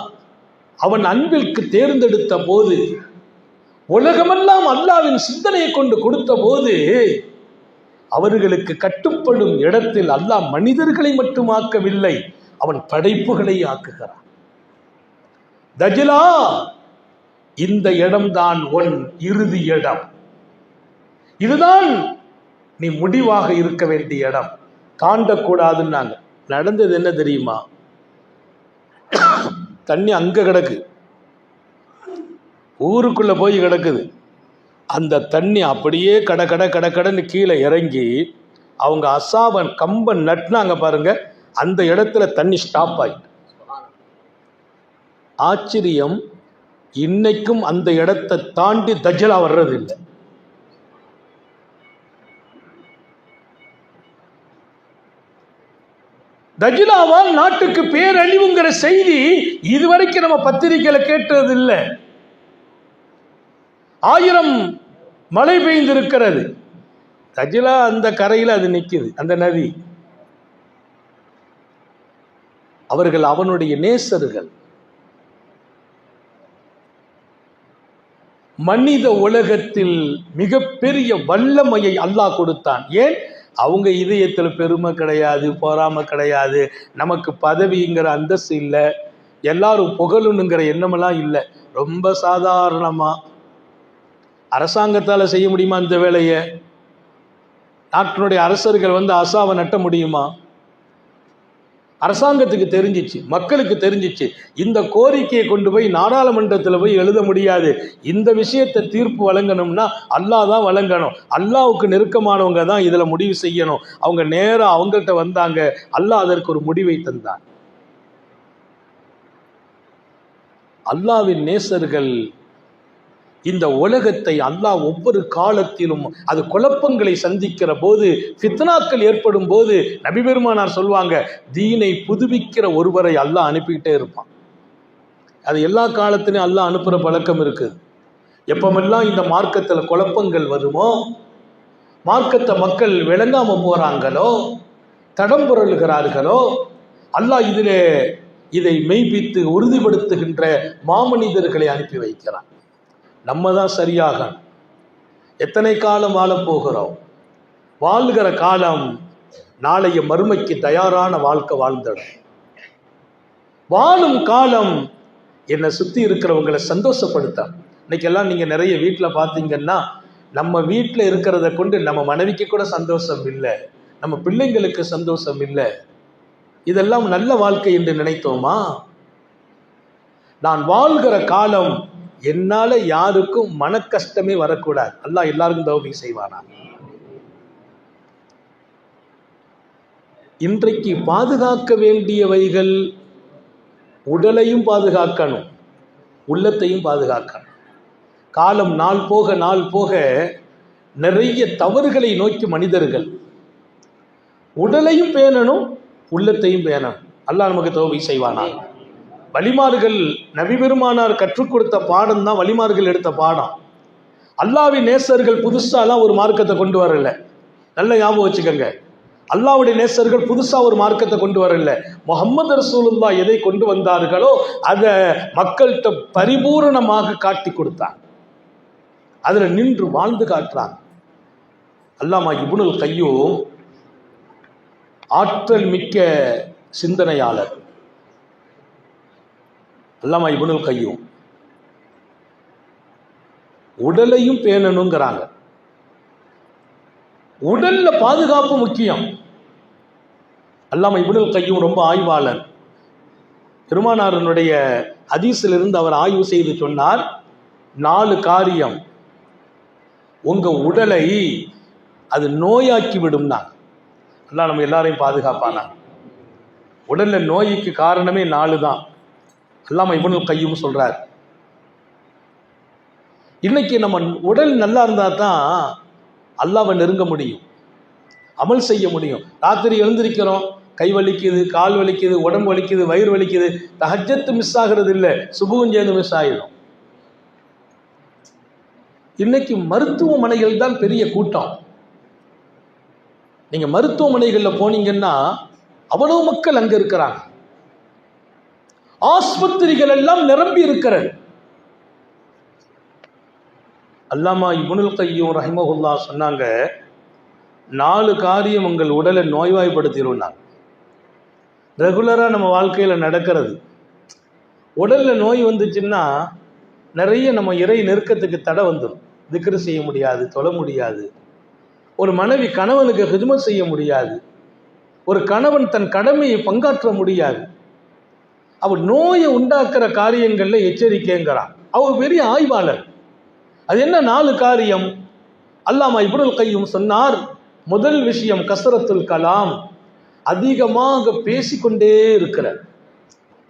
அவன் அன்பிற்கு தேர்ந்தெடுத்த போது, உலகமெல்லாம் அல்லாவின் சிந்தனையை கொண்டு கொடுத்த போது, அவர்களுக்கு கட்டுப்படும் இடத்தில் அல்லாஹ் மனிதர்களை மட்டும் ஆக்கவில்லை, அவன் படைப்புகளை ஆக்குகிறான். தஜ்லா, இந்த இடம்தான் உன் இறுதி இடம், இதுதான் நீ முடிவாக இருக்க வேண்டிய இடம், தாண்டக்கூடாதுன்னாங்க. நடந்தது என்ன தெரியுமா? தண்ணி அங்க கிடக்கு, ஊருக்குள்ள போய் கிடக்குது. அந்த தண்ணி அப்படியே கடன்னு கீழே இறங்கி அவங்க அசாவன் கம்பன் நட்டினாங்க பாருங்க, அந்த இடத்துல தண்ணி ஸ்டாப் ஆயிட்டு. ஆச்சரியம், இன்னைக்கும் அந்த இடத்தை தாண்டி தஜ்லா வர்றது இல்லை. தஜ்லாவால் நாட்டுக்கு பேரழிவுங்கிற செய்தி இதுவரைக்கும் நம்ம பத்திரிகையில கேட்டது இல்லை. 1000 மழை பெய்ந்திருக்கிறது, தஜ்லா அந்த கரையில் அது நிற்குது, அந்த நதி. அவர்கள் அவனுடைய நேசர்கள். மனித உலகத்தில் மிகப்பெரிய வல்லமையை அல்லாஹ் கொடுத்தான். ஏன்? அவங்க இதயத்தில் பெருமை கிடையாது, பொறாமை கிடையாது, நமக்கு பதவிங்கிற அந்தஸ்து இல்லை, எல்லாரும் புகழணுங்கிற எண்ணமெல்லாம் இல்லை. ரொம்ப சாதாரணமா அரசாங்கத்தால் செய்ய முடியுமா இந்த வேலையை? நாட்டினுடைய அரசர்கள் வந்து அசாவை நட்ட முடியுமா? அரசாங்கத்துக்கு தெரிஞ்சிச்சு, மக்களுக்கு தெரிஞ்சிச்சு, இந்த கோரிக்கையை கொண்டு போய் நாடாளுமன்றத்தில் போய் எழுத முடியாது, இந்த விஷயத்தை தீர்ப்பு வழங்கணும்னா அல்லாஹ் தான் வழங்கணும், அல்லாஹ்வுக்கு நெருக்கமானவங்க தான் இதில் முடிவு செய்யணும். அவங்க நேராக அவங்கள்ட்ட வந்தாங்க, அல்லாஹ் அதற்கு ஒரு முடிவை தந்தான். அல்லாஹ்வின் நேசர்கள் இந்த உலகத்தை அல்லாஹ் ஒவ்வொரு காலத்திலும் அது குழப்பங்களை சந்திக்கிற போது, ஃபித்னாக்கள் ஏற்படும் போது நபி பெருமானார் சொல்வாங்க, தீனை புதுப்பிக்கிற ஒருவரை அல்லாஹ் அனுப்பிக்கிட்டே இருப்பான். அது எல்லா காலத்திலும் அல்லாஹ் அனுப்புகிற பழக்கம் இருக்குது. எப்பமெல்லாம் இந்த மார்க்கத்தில் குழப்பங்கள் வருமோ, மார்க்கத்தை மக்கள் விளங்காம போறாங்களோ, தடம் புரளுகிறார்களோ, அல்லாஹ் இதை மெய்ப்பித்து உறுதிப்படுத்துகின்ற மாமனிதர்களை அனுப்பி வைக்கிறான். நம்ம தான் சரியாக எத்தனை காலம் வாழப் போகிறோம்? வாழ்கிற காலம் நாளைய மறுமைக்கு தயாரான வாழ்க்கை வாழ்ந்துடும். வாழும் காலம் என்னை சுற்றி இருக்கிறவங்களை சந்தோஷப்படுத்த. இன்னைக்கெல்லாம் நீங்கள் நிறைய வீட்டில் பார்த்தீங்கன்னா, நம்ம வீட்டில் இருக்கிறத கொண்டு நம்ம மனைவிக்கு கூட சந்தோஷம் இல்லை, நம்ம பிள்ளைங்களுக்கு சந்தோஷம் இல்லை. இதெல்லாம் நல்ல வாழ்க்கை என்று நினைத்தோமா? நான் வாழ்கிற காலம் என்னால யாருக்கும் மன கஷ்டமே வரக்கூடாது. அல்லாஹ் எல்லாருக்கும் தௌஃபீக் செய்வானா? இன்றைக்கு பாதுகாக்க வேண்டியவைகள் உடலையும் பாதுகாக்கணும், உள்ளத்தையும் பாதுகாக்கணும். காலம் நாள் போக நிறைய தவறுகளை நோக்கி மனிதர்கள் உடலையும் பேணணும், உள்ளத்தையும் பேணணும். அல்லாஹ் நமக்கு தௌஃபீக் செய்வானா? வலிமார்கள் நபி பெருமானார் கற்றுக் கொடுத்த பாடம் தான் வலிமார்கள் எடுத்த பாடம். அல்லாஹ்வின் நேசர்கள் புதுசாலாம் ஒரு மார்க்கத்தை கொண்டு வரல. நல்ல ஞாபகம் வச்சுக்கோங்க, அல்லாஹ்வுடைய நேசர்கள் புதுசா ஒரு மார்க்கத்தை கொண்டு வரல. முஹம்மது ரசூலுல்லாஹ் எதை கொண்டு வந்தார்களோ அதை மக்கள்கிட்ட பரிபூரணமாக காட்டி கொடுத்தாங்க. அதுல நின்று வாழ்ந்து காட்டுறாங்க. அல்லாமா இப்னுல் கையூம் ஆற்றல் மிக்க சிந்தனையாளர். அல்லாமா இப்னுல் கையூம் உடலையும் பேணணுங்கிறாங்க. உடல்ல பாதுகாப்பு முக்கியம். அல்லாமா இப்னுல் கையூம் ரொம்ப ஆய்வாளர். பெருமானாரனுடைய ஹதீஸிலிருந்து அவர் ஆய்வு செய்து சொன்னார், 4 காரியம் உங்க உடலை அது நோயாக்கி விடும்னா. அல்லாஹ் நம்ம எல்லாரையும் பாதுகாப்பானா. உடல்ல நோய்க்கு காரணமே 4 தான். அல்லாமா இப்னுல் கையூம் சொல்றார், இன்னைக்கு நம்ம உடல் நல்லா இருந்தா தான் அல்லாஹ்வை நெருங்க முடியும், அமல் செய்ய முடியும். ராத்திரி எழுந்திருக்கிறோம், கை வலிக்குது, கால் வலிக்குது, உடம்பு வலிக்குது, வயிறு வலிக்குது, தஹஜ்ஜத் மிஸ் ஆகிறது இல்லை, சுபுகும் சேர்ந்து மிஸ் ஆகிடும். இன்னைக்கு மருத்துவமனைகள் தான் பெரிய கூட்டம். நீங்க மருத்துவமனைகளில் போனீங்கன்னா அவ்வளவு மக்கள் அங்க இருக்கிறாங்க. ஆஸ்பத்திரிகள் எல்லாம் நிரம்பி இருக்கிறது. அல்லாமா இப்னுல் கையூம் ரஹிமஹுல்லாஹ் சொன்னாங்க, 4 காரியம் உங்கள் உடலை நோய்வாய்ப்படுத்திடும்னாங்க. ரெகுலராக நம்ம வாழ்க்கையில் நடக்கிறது. உடலில் நோய் வந்துச்சுன்னா நிறைய நம்ம இறை நெருக்கத்துக்கு தடை வந்துடும். திக்ரு செய்ய முடியாது, தொழ முடியாது. ஒரு மனைவி கணவனுக்கு ஹிதுமத் செய்ய முடியாது. ஒரு கணவன் தன் கடமையை பங்காற்ற முடியாது. அவர் நோயை உண்டாக்குற காரியங்கள்ல எச்சரிக்கைங்கிறான். அவர் பெரிய ஆய்வாளர். அது என்ன 4 காரியம்? அல்லாமா இப்னுல் கையூம் சொன்னார், முதல் விஷயம் கஸ்ரத்துல் கலாம், அதிகமாக பேசிக்கொண்டே இருக்கிற,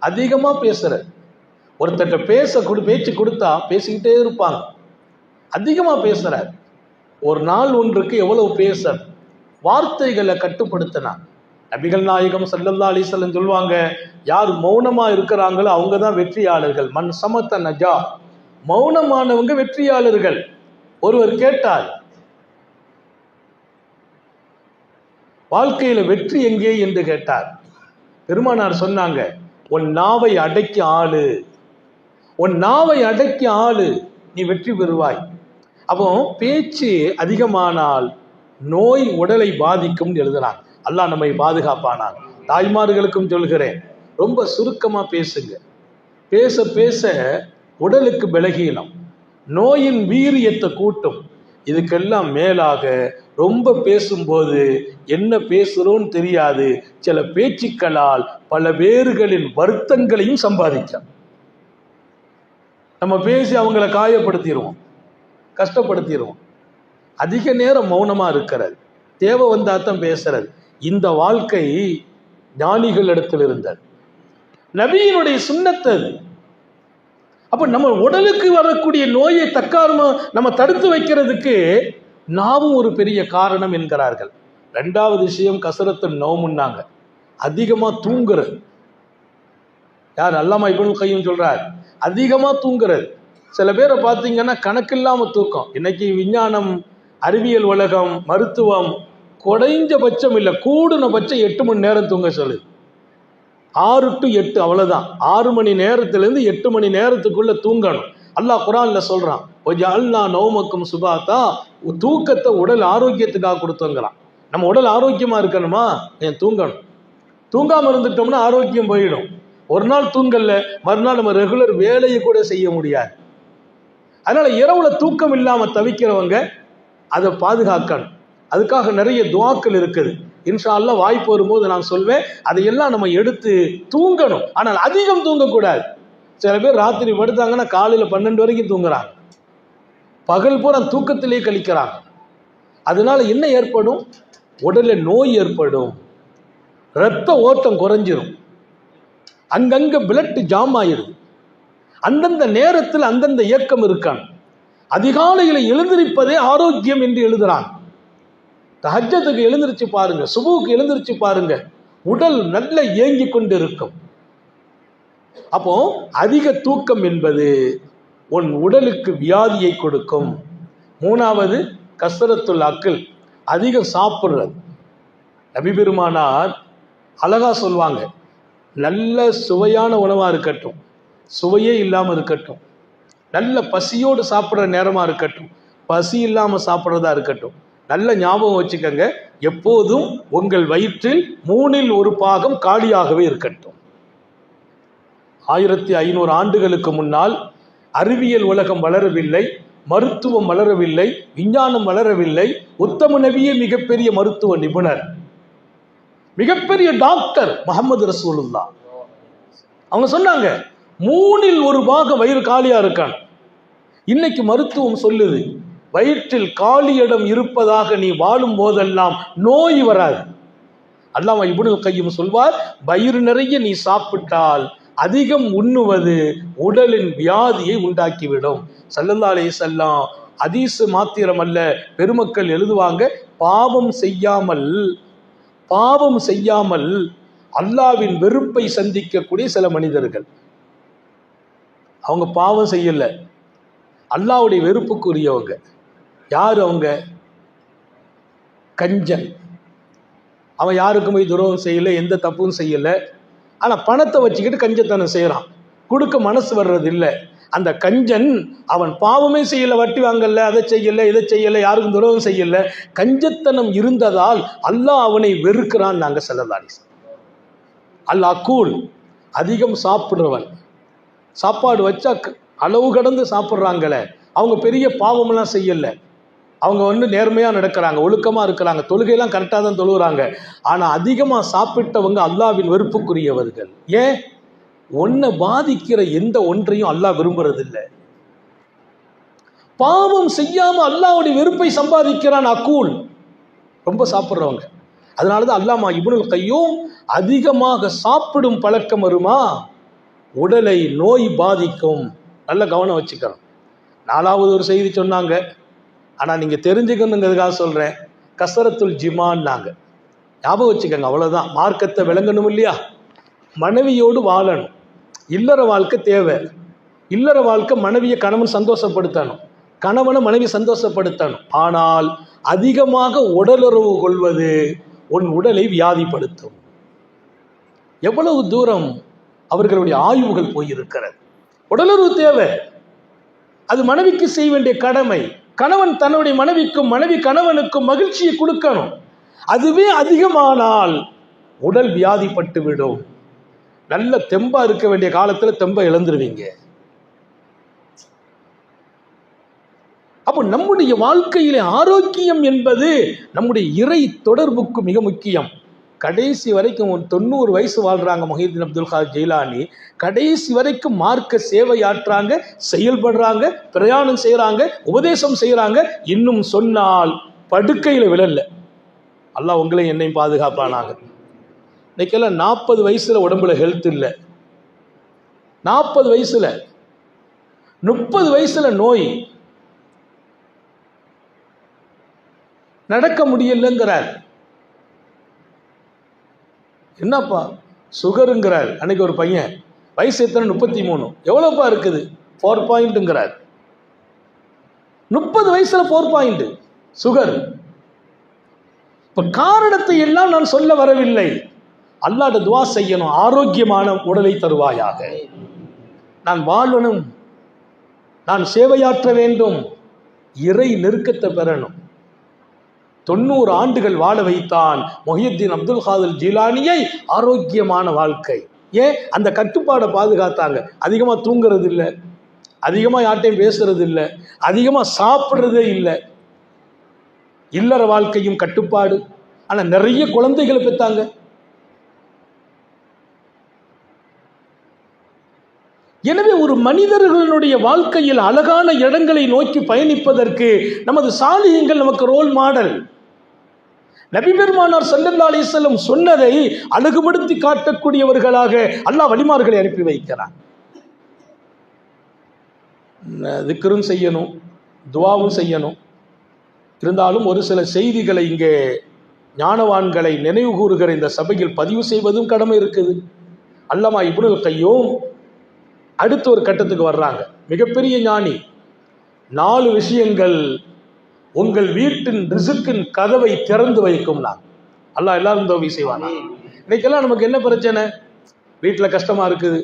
அதிகமா பேசுற. ஒருத்தட்ட பேச்சு கொடுத்தா பேசிக்கிட்டே இருப்பாங்க. அதிகமா பேசுறார். ஒரு நாள் ஒன்றுக்கு எவ்வளவு பேச, வார்த்தைகளை கட்டுப்படுத்தினார். நபிகள் நாயகம் ஸல்லல்லாஹு அலைஹி வஸல்லம் சொல்லுவாங்க, யார் மௌனமா இருக்கிறாங்களோ அவங்க தான் வெற்றியாளர்கள். மன் சமத்த நஜா, மௌனமானவங்க வெற்றியாளர்கள். ஒருவர் கேட்டார், வாழ்க்கையில வெற்றி எங்கே என்று கேட்டார். பெருமானார் சொன்னாங்க, உன் நாவை அடக்கி ஆளு, உன் நாவை அடக்கி ஆளு, நீ வெற்றி பெறுவாய். அப்போ பேச்சு அதிகமானால் நோய் உடலை பாதிக்கும் எழுதுறாங்க. அல்லாஹ் நம்மை பாதுகாப்பானார். தாய்மார்களுக்கும் சொல்கிறேன், ரொம்ப சுருக்கமா பேசுங்க. பேச பேச உடலுக்கு பலகீனம், நோயின் வீரியத்தை கூட்டும். இதுக்கெல்லாம் மேலாக ரொம்ப பேசும்போது என்ன பேசுறோன்னு தெரியாது, சில பேச்சுக்களால் பல பேர்களின் வருத்தங்களையும் சம்பாதிக்க. நம்ம பேசி அவங்கள காயப்படுத்திடுவோம், கஷ்டப்படுத்திடுவோம். அதிக நேரம் மௌனமா இருக்கிறது, தேவை வந்தாத்தான் பேசுறது. இந்த வாழ்க்கை ஞானிகள் இடத்தில் இருந்தது. நபியினுடைய சுன்னத்து. அப்ப நம்ம உடலுக்கு வரக்கூடிய நோயை நம்ம தடுத்து வைக்கிறதுக்கு நாவும் ஒரு பெரிய காரணம் என்கிறார்கள். ரெண்டாவது விஷயம் கசரத்து நோமுன்னாங்க, அதிகமா தூங்குறது. யார்? அல்லாமா இப்னுல் கையும் சொல்றார், அதிகமா தூங்குறது. சில பேரை பார்த்தீங்கன்னா கணக்கில்லாம தூக்கம். இன்னைக்கு விஞ்ஞானம், அறிவியல் உலகம், மருத்துவம் குறைஞ்சபட்சம் இல்லை, கூடுனபட்சம் 8 மணி நேரம் தூங்க சொல்லுது. 6 to 8 அவ்வளவுதான். 6 மணி நேரத்திலிருந்து 8 மணி நேரத்துக்குள்ள தூங்கணும். அல்லாஹ் குர்ஆன்ல சொல்றான், ஒஜஅல்னா நௌமக்கும் சுபாத்தா, தூக்கத்தை உடல் ஆரோக்கியத்துக்காக கொடுத்தோங்கிறான். நம்ம உடல் ஆரோக்கியமா இருக்கணுமா, ஏன் தூங்கணும். தூங்காம இருந்துட்டோம்னா ஆரோக்கியம் போயிடும். ஒரு நாள் தூங்கல, மறுநாள் நம்ம ரெகுலர் வேலையை கூட செய்ய முடியாது. அதனால இரவுல தூக்கம் இல்லாம தவிக்கிறவங்க அதை பாதுகாக்கணும். அதுக்காக நிறைய துஆக்கள் இருக்குது. இன்ஷா அல்லாஹ் வாய்ப்பு வரும்போது நான் சொல்வேன். அதையெல்லாம் நம்ம எடுத்து தூங்கணும். ஆனால் அதிகம் தூங்கக்கூடாது. சில பேர் ராத்திரி படுத்தாங்கன்னா காலையில 12 வரைக்கும் தூங்குறாங்க, பகல் பூரா தூக்கத்திலே கழிக்கிறாங்க. அதனால என்ன ஏற்படும்? உடல்ல நோய் ஏற்படும், இரத்த ஓட்டம் குறைஞ்சிரும், அங்கங்க பிளட் ஜாம் ஆயிரும். அந்தந்த நேரத்தில் அந்தந்த இயக்கம் இருக்கான். அதிகாலையில் எழுந்திருப்பதே ஆரோக்கியம் என்று எழுதுறான். தஹஜ்ஜத்துக்கு எழுந்திருச்சு பாருங்க, சுபுக்கு எழுந்திருச்சு பாருங்க, உடல் நல்ல இயங்கி கொண்டு இருக்கும். அப்போ அதிக தூக்கம் என்பது உன் உடலுக்கு வியாதியை கொடுக்கும். மூணாவது கஸ்ரத்துல் அக்ல், அதிகம் சாப்பிடுறது. நபி பெருமானார் அழகா சொல்வாங்க, நல்ல சுவையான உணவா இருக்கட்டும், சுவையே இல்லாமல் இருக்கட்டும், நல்ல பசியோடு சாப்பிட்ற நேரமா இருக்கட்டும், பசி இல்லாமல் சாப்பிட்றதா இருக்கட்டும், நல்ல ஞாபகம் வச்சுக்கங்க, எப்போதும் உங்கள் வயிற்றில் 3இல் 1 பாகம் காலியாகவே இருக்கட்டும். 1500 ஆண்டுகளுக்கு முன்னால் அறிவியல் உலகம் வளரவில்லை, மருத்துவம் வளரவில்லை, விஞ்ஞானம் வளரவில்லை. உத்தம நபியே மிகப்பெரிய மருத்துவ நிபுணர், மிகப்பெரிய டாக்டர் முஹம்மது ரசூலுல்லாஹ். அவங்க சொன்னாங்க 3இல் 1 பாகம் வயிறு காலியா இருக்கான். இன்னைக்கு மருத்துவம் சொல்லுது, வயிற்றில் காலி இடம் இருப்பதாக நீ வாழும் போதெல்லாம் நோய் வராது. அல்லாமா இப்னுல் கையும் சொல்வார், வயிறு நிறைய நீ சாப்பிட்டால் அதிகம் உண்ணுவது உடலின் வியாதியை உண்டாக்கிவிடும். ஸல்லல்லாஹு அலைஹி வஸல்லம் ஹதீஸ் மாத்திரம் அல்ல, பெருமக்கள் எழுதுவாங்க, பாவம் செய்யாமல் அல்லாவின் வெறுப்பை சந்திக்கக்கூடிய சில மனிதர்கள், அவங்க பாவம் செய்யல, அல்லாஹ்வுடைய வெறுப்புக்குரியவங்க. யார் அவங்க? கஞ்சன். அவன் யாருக்கும் போய் துரோகம் செய்யல, எந்த தப்பும் செய்யல, ஆனா பணத்தை வச்சுக்கிட்டு கஞ்சத்தனம் செய்யறான், கொடுக்க மனசு வர்றது இல்லை. அந்த கஞ்சன் அவன் பாவமே செய்யல, வட்டி வாங்கல, அதை செய்யல, இதை செய்யல, யாருக்கும் துரோகம் செய்யல, கஞ்சத்தனம் இருந்ததால் அல்லாஹ் அவனை வெறுக்கிறான். நாங்க ஸல்லல்லாஹு. அல்லாஹ் கூல், அதிகம் சாப்பிடுறவன், சாப்பாடு வச்சா அளவு கடந்து சாப்பிட்றாங்களே, அவங்க பெரிய பாவமெல்லாம் செய்யல, அவங்க நேர்மையாக நடக்கிறாங்க, ஒழுக்கமாக இருக்கிறாங்க, தொழுகையெல்லாம் கரெக்டாக தான் தொழுகிறாங்க. ஆனால் அதிகமாக சாப்பிட்டவங்க அல்லாஹ்வின் வெறுப்புக்குரியவர்கள். ஏன்? ஒன்றை பாதிக்கிற எந்த ஒன்றையும் அல்லாஹ் விரும்புறதில்லை. பாவம் செய்யாம அல்லாஹ்வுடைய வெறுப்பை சம்பாதிக்கிறான் அக்கூல், ரொம்ப சாப்பிட்றவங்க. அதனால தான் அல்லாமா இப்னுல் கையும் அதிகமாக சாப்பிடும் பழக்கம் வருமா, உடலை நோய் பாதிக்கும். நல்ல கவனம் வச்சுக்கணும். 4வது ஒரு செய்தி சொன்னாங்க, ஆனால் நீங்கள் தெரிஞ்சுக்கணுங்கிறதுக்காக சொல்கிறேன், கசரத்துல் ஜிமான்னாங்க. ஞாபகம் வச்சுக்கோங்க, அவ்வளோதான். மார்க்கத்தை விளங்கணும் இல்லையா? மனைவியோடு வாழணும், இல்லற வாழ்க்கை தேவை. இல்லற வாழ்க்கை மனைவியை கணவன் சந்தோஷப்படுத்தணும், கணவனை மனைவி சந்தோஷப்படுத்தணும். ஆனால் அதிகமாக உடலுறவு கொள்வது உன் உடலை வியாதிப்படுத்தும். எவ்வளவு தூரம் அவர்களுடைய ஆய்வுகள் போயிருக்கிறது. உடலுறவு தேவை, அது மனைவிக்கு செய்ய வேண்டிய கடமை. கணவன் தன்னுடைய மனைவிக்கும், மனைவி கணவனுக்கும் மகிழ்ச்சியை கொடுக்கணும். அதுவே அதிகமானால் உடல் வியாதிப்பட்டு விடும். நல்ல தெம்பா இருக்க வேண்டிய காலத்துல தெம்பை இழந்துருவீங்க. அப்போ நம்முடைய வாழ்க்கையிலே ஆரோக்கியம் என்பது நம்முடைய இறை தொடர்புக்கு மிக முக்கியம். கடைசி வரைக்கும் 90 வயசு வாழ்றாங்க முஹிதீன் அப்துல் காதிர் ஜெயிலானி. கடைசி வரைக்கும் மார்க்க சேவையாற்றாங்க, செயல்படுறாங்க, பிரயாணம் செய்யறாங்க, உபதேசம் செய்யறாங்க. இன்னும் சொன்னால் படுக்கையில விழல. அல்லாஹ் உங்களையும் என்னையும் பாதுகாப்பானாங்க. இன்னைக்கெல்லாம் 40 வயசுல உடம்புல ஹெல்த் இல்லை. 40 வயசுல 30 வயசுல நோய், நடக்க முடியலங்கிறார். என்னப்பா சுகருங்கிறார். அன்னைக்கு ஒரு பையன் வயசு எத்தனை? 33. எவ்வளோப்பா இருக்குது? 4 பாயிண்ட்டுங்கிறார். 30 வயசுல 4 பாயிண்ட் சுகர். இப்ப காரணத்தை எல்லாம் நான் சொல்ல வரவில்லை. அல்லாஹ்ட்ட துஆ செய்யணும், ஆரோக்கியமான உடலை தருவாயாக, நான் வாழணும், நான் சேவையாற்ற வேண்டும், இறை நெருக்கத்தை பெறணும். 90 ஆண்டுகள் வாழ வைத்தான் முஹியுத்தீன் அப்துல் காதிர் ஜீலானியை. ஆரோக்கியமான வாழ்க்கை. ஏன்? அந்த கட்டுப்பாடை பாதுகாத்தாங்க. அதிகமாக தூங்குறது இல்லை, அதிகமாக யார்ட்டையும் பேசுறது இல்லை, அதிகமாக சாப்பிட்றதே இல்லை, இல்லற வாழ்க்கையும் கட்டுப்பாடு. ஆனால் நிறைய குழந்தைகளை பெற்றாங்க. எனவே ஒரு மனிதர்களுடைய வாழ்க்கையில் அழகான இடங்களை நோக்கி பயணிப்பதற்கு நமது சாலிஹீன்கள் நமக்கு ரோல் மாடல். நபி பெருமானார் ஸல்லல்லாஹு அலைஹி வஸல்லம் சொன்னதை அழகுபடுத்தி காட்டக்கூடியவர்களாக அல்லாஹ் வலிமார்களை அனுப்பி வைக்கிறான். திக்ரும் செய்யணும், துஆவும் செய்யணும். இருந்தாலும் ஒரு சில செய்திகளை இங்கே ஞானவான்களை நினைவு கூறுகிற இந்த சபையில் பதிவு செய்வதும் கடமை இருக்குது. அல்லாமா இப்னுல் கய்யூம் அடுத்த ஒரு கட்டத்துக்கு வர்றாங்க. மிகப்பெரிய ஞானி. 4 விஷயங்கள் உங்கள் வீட்டின் ரிசுக்கின் கதவை திறந்து வைக்கும். நான் அல்லாஹ் எல்லாரும் உதவி செய்வானா. இன்னைக்கெல்லாம் நமக்கு என்ன பிரச்சனை? வீட்டில் கஷ்டமா இருக்குது,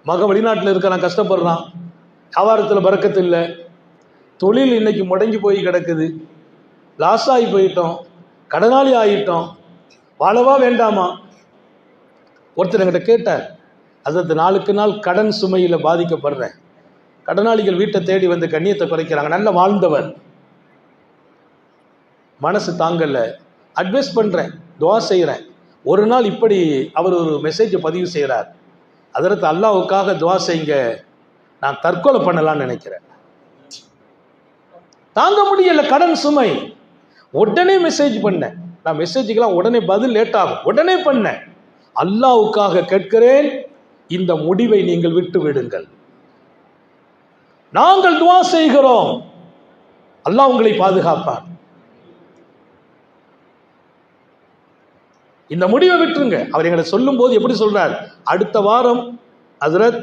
மகன் வெளிநாட்டில் இருக்கிறான், கஷ்டப்படுறான், வியாபாரத்தில் பறக்கத்து இல்லை, தொழில் இன்னைக்கு முடங்கி போய் கிடக்குது, லாஸ் ஆகி போயிட்டோம், கடனாளி ஆகிட்டோம், வாழவா வேண்டாமா? ஒருத்தர் என்கிட்ட கேட்டார், அதற்கு நாளுக்கு நாள் கடன் சுமையில் பாதிக்கப்படுறேன், கடனாளிகள் வீட்டை தேடி வந்து கண்ணியத்தை குறைக்கிறாங்க, நல்ல வாழ்ந்தவர், மனசு தாங்கல, அட்வைஸ் பண்ணுறேன், துஆ செய்கிறேன். ஒரு நாள் இப்படி அவர் ஒரு மெசேஜை பதிவு செய்கிறார், அதற்கு அல்லாஹ்வுக்காக துஆ செய்யுங்க, நான் தற்கொலை பண்ணலான்னு நினைக்கிறேன், தாங்க முடியல கடன் சுமை. உடனே மெசேஜ் பண்ணேன். நான் மெசேஜுக்கெல்லாம் உடனே பதில் லேட் ஆகும், உடனே பண்ணேன். அல்லாஹ்வுக்காக கேட்கிறேன், இந்த முடிவை நீங்கள் விட்டு விடுங்கள், நாங்கள் துஆ செய்கிறோம், அல்லாஹ் உங்களை பாதுகாப்பார், இந்த முடிவை விட்டுருங்க. அவர் எங்களை சொல்லும் போது எப்படி சொல்றார்? அடுத்த வாரம் ஹஜ்ரத்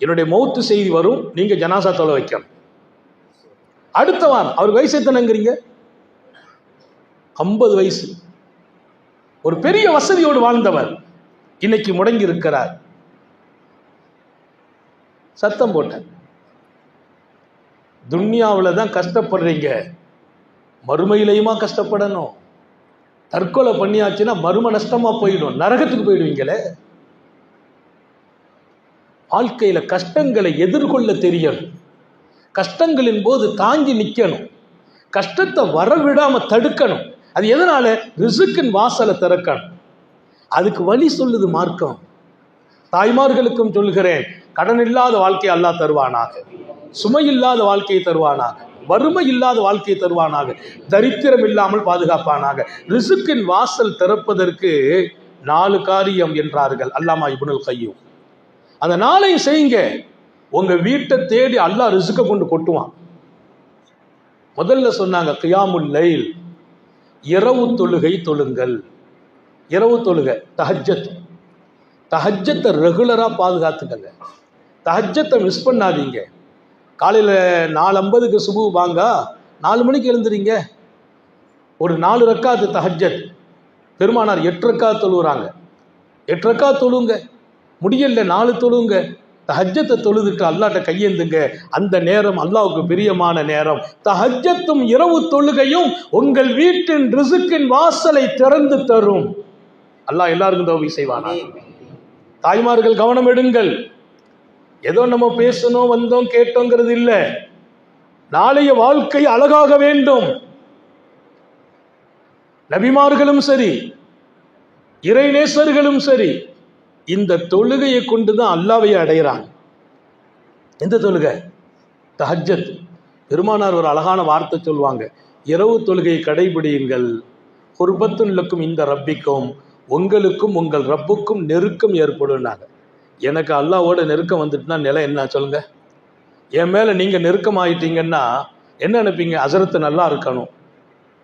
என்னுடைய மௌத்து செய்தி வரும், நீங்க ஜனாசா தொலை வைக்கணும். அடுத்த வாரம். அவர் வயசு எத்தனைங்கிறீங்க? 50 வயசு. ஒரு பெரிய வசதியோடு வாழ்ந்தவர் இன்னைக்கு முடங்கி இருக்கிறார். சத்தம் போட்டேன், துன்யாவில் தான் கஷ்டப்படுறீங்க, மறுமையிலையுமா கஷ்டப்படணும்? தற்கொலை பண்ணியாச்சுன்னா மர்ம நஷ்டமா போயிடும், நரகத்துக்கு போயிடுவீங்களே. வாழ்க்கையில கஷ்டங்களை எதிர்கொள்ள தெரியணும், கஷ்டங்களின் போது தாங்கி நிற்கணும், கஷ்டத்தை வரவிடாம தடுக்கணும். அது எதனால? ரிசுக்கின் வாசலை திறக்கணும். அதுக்கு வழி சொல்லுது மார்க்கம். தாய்மார்களுக்கும் சொல்கிறேன், கடன் இல்லாத வாழ்க்கையை அல்லாஹ் தருவானாக, சுமை இல்லாத வாழ்க்கையை தருவானாக, வறுமை இல்லாத வாழ்க்கையை தருவானாக, தரித்திரம் இல்லாமல் பாதுகாப்பானாக. ரிசுக்கின் வாசல் திறப்பதற்கு 4 காரியம் என்றார்கள் அல்லாமா இப்னுல் கய்யூம். அந்த 4ஐயும் செய்யுங்க, உங்க வீட்டை தேடி அல்லாஹ் ரிசுக்கை கொண்டு கொட்டுவான். முதல்ல சொன்னாங்க கியாமுல் லைல், இரவு தொழுகை தொழுங்கள். இரவு தொழுகை தஹஜ்ஜத், தஹஜ்ஜத்தை ரெகுலரா பாதுகாத்துக்கங்க, தஹஜ்ஜத்தை மிஸ் பண்ணாதீங்க. காலையில் 4:50க்கு சுபு வாங்க, 4 மணிக்கு எழுந்துறீங்க, ஒரு 4 ரக்காத்து தஹஜ்ஜத். பெருமானார் 8 ரக்காத் தொழுகிறாங்க, 8 ரக்காத் தொழுங்க, முடியல 4 தொழுங்க, தஹஜ்ஜத்தை தொழுதுட்டு அல்லாஹ்ட்ட கையேந்துங்க. அந்த நேரம் அல்லாஹ்வுக்கு பிரியமான நேரம். தஹஜ்ஜத்தும் இரவு தொழுகையும் உங்கள் வீட்டின் ரிசுக்கின் வாசலை திறந்து தரும். அல்லாஹ் எல்லாருக்கும் தௌஃபீ செய்வானா. தாய்மார்கள் கவனம் எடுங்கள். ஏதோ நம்ம பேசணும் வந்தோம் கேட்டோங்கிறது இல்லை, நாளைய வாழ்க்கை அழகாக வேண்டும். நபிமார்களும் சரி, இறைநேசர்களும் சரி, இந்த தொழுகையை கொண்டுதான் அல்லாஹ்வை அடைகிறாங்க. எந்த தொழுகை? தஹஜ்ஜத். பெருமானார் ஒரு அழகான வார்த்தை சொல்லுவாங்க, இரவு தொழுகையை கடைபிடியுங்கள், குர்பத்துன் லக்கும் இந்த ரப்பிக்கும், உங்களுக்கும் உங்கள் ரப்புக்கும் நெருக்கம் ஏற்படும்னாங்க. எனக்கு அல்லாஹ்வோட நெருக்கம் வந்துட்டுனா நிலை என்ன சொல்லுங்க? என் மேலே நீங்கள் நெருக்கமாயிட்டீங்கன்னா என்ன நினைப்பீங்க? ஹஸரத் நல்லா இருக்கணும்,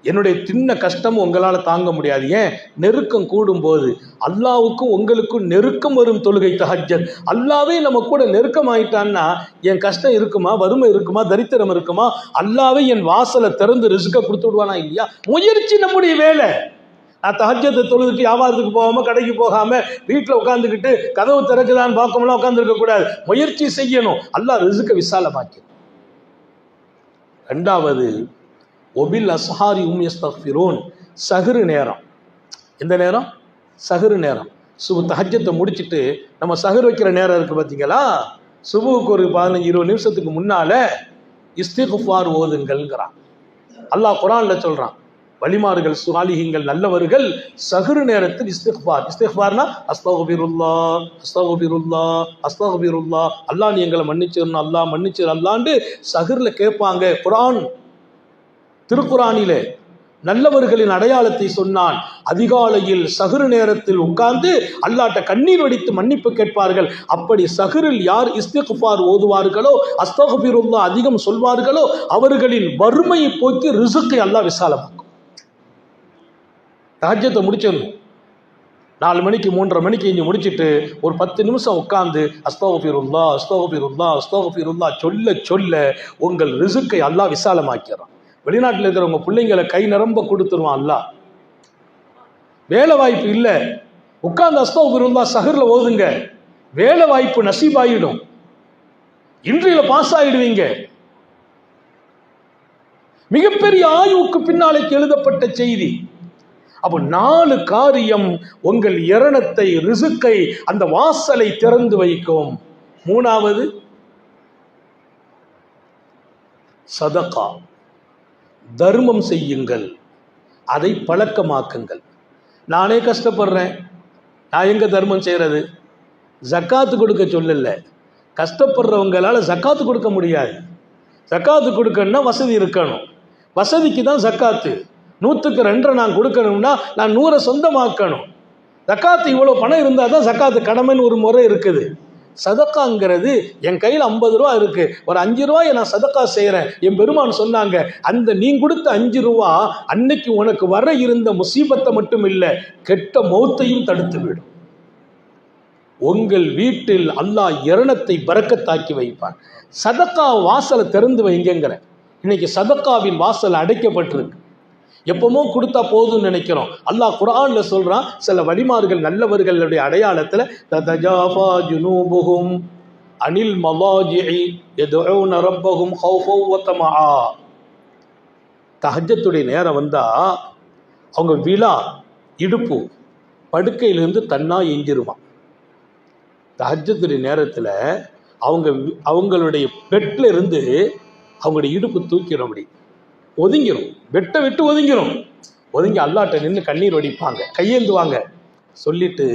என்னுடைய சின்ன கஷ்டம் உங்களால் தாங்க முடியாது. ஏன்? நெருக்கம் கூடும்போது அல்லாவுக்கும் உங்களுக்கும் நெருக்கம் வரும் தொழுகை தஹஜ்ஜத். அல்லாவே நம்ம கூட நெருக்கம் ஆயிட்டான்னா என் கஷ்டம் இருக்குமா, வறுமை இருக்குமா, தரித்திரம் இருக்குமா? அல்லாவே என் வாசலை திறந்து ரிஸ்கை கொடுத்து விடுவானா இல்லையா? முயற்சி நம்முடைய வேலை. நான் தஹஜ்ஜத்தை தொழுதுட்டு வியாபாரத்துக்கு போகாமல், கடைக்கு போகாமல், வீட்டில் உட்காந்துக்கிட்டு கதவு திறக்குதான்னு பார்க்கணும்லாம் உட்காந்துருக்க கூடாது. முயற்சி செய்யணும். அல்லாஹ் ரிஸ்கை விசாலமாக்கி. ரெண்டாவது, ஒபில் அஸ்ஹாரி யஸ்தக்ஃபிரூன், சஹ்ரு நேரம். எந்த நேரம்? சஹ்ரு நேரம். தஹஜ்ஜத்தை முடிச்சுட்டு நம்ம சஹர் வைக்கிற நேரம் இருக்குது பார்த்தீங்களா, சுபுவுக்கு ஒரு 15-20 நிமிஷத்துக்கு முன்னால இஸ்திக்ஃபார் ஓதுங்கள்ங்கிறான். அல்லாஹ் குர்ஆனில் சொல்கிறான், வலிமார்கள் சுவாலிஹீங்கள் நல்லவர்கள் சஹ்ரு நேரத்தில் இஸ்திக்ஃபார். இஸ்திக்ஃபார்னா அஸ்தக்ஃபிருல்லாஹ் அஸ்தக்ஃபிருல்லாஹ் அஸ்தக்ஃபிருல்லாஹ், அல்லாஹ் நீ எங்களை மன்னிச்சிடணும், அல்லாஹ் மன்னிச்சிரு அல்லாண்டு சஹ்ரில் கேட்பாங்க. குர்ஆன் திருக்குரானிலே நல்லவர்களின் அடையாளத்தை சொன்னான். அதிகாலையில் சஹ்ரு நேரத்தில் உட்கார்ந்து அல்லாஹ்ட்ட கண்ணீர் வடித்து மன்னிப்பு கேட்பார்கள். அப்படி சஹ்ரில் யார் இஸ்திக்ஃபார் ஓதுவார்களோ, அஸ்தக்ஃபிருல்லாஹ் அதிகம் சொல்வார்களோ, அவர்களின் வறுமையை போக்கி ரிஸ்கை அல்லாஹ் விசாலமாக்கும். தஹஜ்ஜத்தை முடிச்சிடணும். 4 மணிக்கு 3:30 மணிக்கு இங்கே முடிச்சுட்டு ஒரு 10 நிமிஷம் உட்கார்ந்து அஸ்தக்ஃபிருல்லாஹ் அஸ்தக்ஃபிருல்லாஹ் அஸ்தக்ஃபிருல்லாஹ் சொல்ல சொல்ல உங்கள் ரிஸ்கை அல்லாஹ் விசாலமாக்கிறான். வெளிநாட்டில் இருக்கிறவங்க பிள்ளைங்களை கை நிரம்ப கொடுத்துருவான் அல்லாஹ். வேலை வாய்ப்பு இல்லை, உட்கார்ந்து அஸ்தக்ஃபிருல்லாஹ் சஹ்ர்ல ஓதுங்க, வேலை வாய்ப்பு நசீபாயிடும், இன்றையில பாஸ் ஆயிடுவீங்க. மிகப்பெரிய ஆய்வுக்கு பின்னாலே எழுதப்பட்ட செய்தி. அப்போ 4 காரியம் உங்கள் இரணத்தை, ரிசுக்கை, அந்த வாசலை திறந்து வைக்கும். 3வது சதகா, தர்மம் செய்யுங்கள், அதை பழக்கமாக்குங்கள். நானே கஷ்டப்படுறேன், நான் எங்க தர்மம் செய்யறது? ஜக்காத்து கொடுக்க சொல்லல. கஷ்டப்படுறவங்களால ஜக்காத்து கொடுக்க முடியாது. ஜக்காத்து கொடுக்கணும்னா வசதி இருக்கணும். வசதிக்கு தான் ஜக்காத்து. 100க்கு 2 நான் கொடுக்கணும்னா நான் 100 சொந்தமாக்கணும். ஜக்காத்து இவ்வளோ பணம் இருந்தால் தான் ஜக்காத்து கடமைன்னு ஒரு முறை இருக்குது. சதக்காங்கிறது என் கையில் 50 ரூபா இருக்கு, ஒரு 5 ரூபாயை நான் சதக்கா செய்கிறேன். என் பெருமான் சொன்னாங்க, அந்த நீ கொடுத்த 5 ரூபா அன்னைக்கு உனக்கு வர இருந்த முசீபத்தை மட்டும் இல்லை, கெட்ட மௌத்தையும் தடுத்து விடும். உங்கள் வீட்டில் அல்லாஹ் இரணத்தை பரக்கத்தாக்கி வைப்பான். சதக்கா வாசலை திறந்து வைங்கிற. இன்னைக்கு சதக்காவின் வாசல் அடைக்கப்பட்டிருக்கு. எப்பவுமோ கொடுத்தா போதும்னு நினைக்கிறோம். அல்லாஹ் குர்ஆன்ல சொல்றான், சில வலிமார்கள் நல்லவர்களுடைய அடையாளத்துல ததஜாஃபா ஜுனூபுஹும் அனில் மலாஜிஇ யதுஊன ரப்பஹும் ஹௌஃபன் வ தமஆ. தஹஜ்ஜத்துடைய நேரம் வந்தா அவங்க விலா இடுப்பு படுக்கையிலிருந்து தன்னா எஞ்சிருவான். தஹஜ்ஜத்துடைய நேரத்தில் அவங்களுடைய பெட்ல இருந்து அவங்களுடைய இடுப்பு தூக்கிடும், அப்படி ஒதுங்கிடும், வெட்டை விட்டு ஒதுங்கிடும். ஒதுங்கி அல்லாட்ட நின்று கண்ணீர் வடிப்பாங்க, கையேந்துவாங்க. சொல்லிட்டு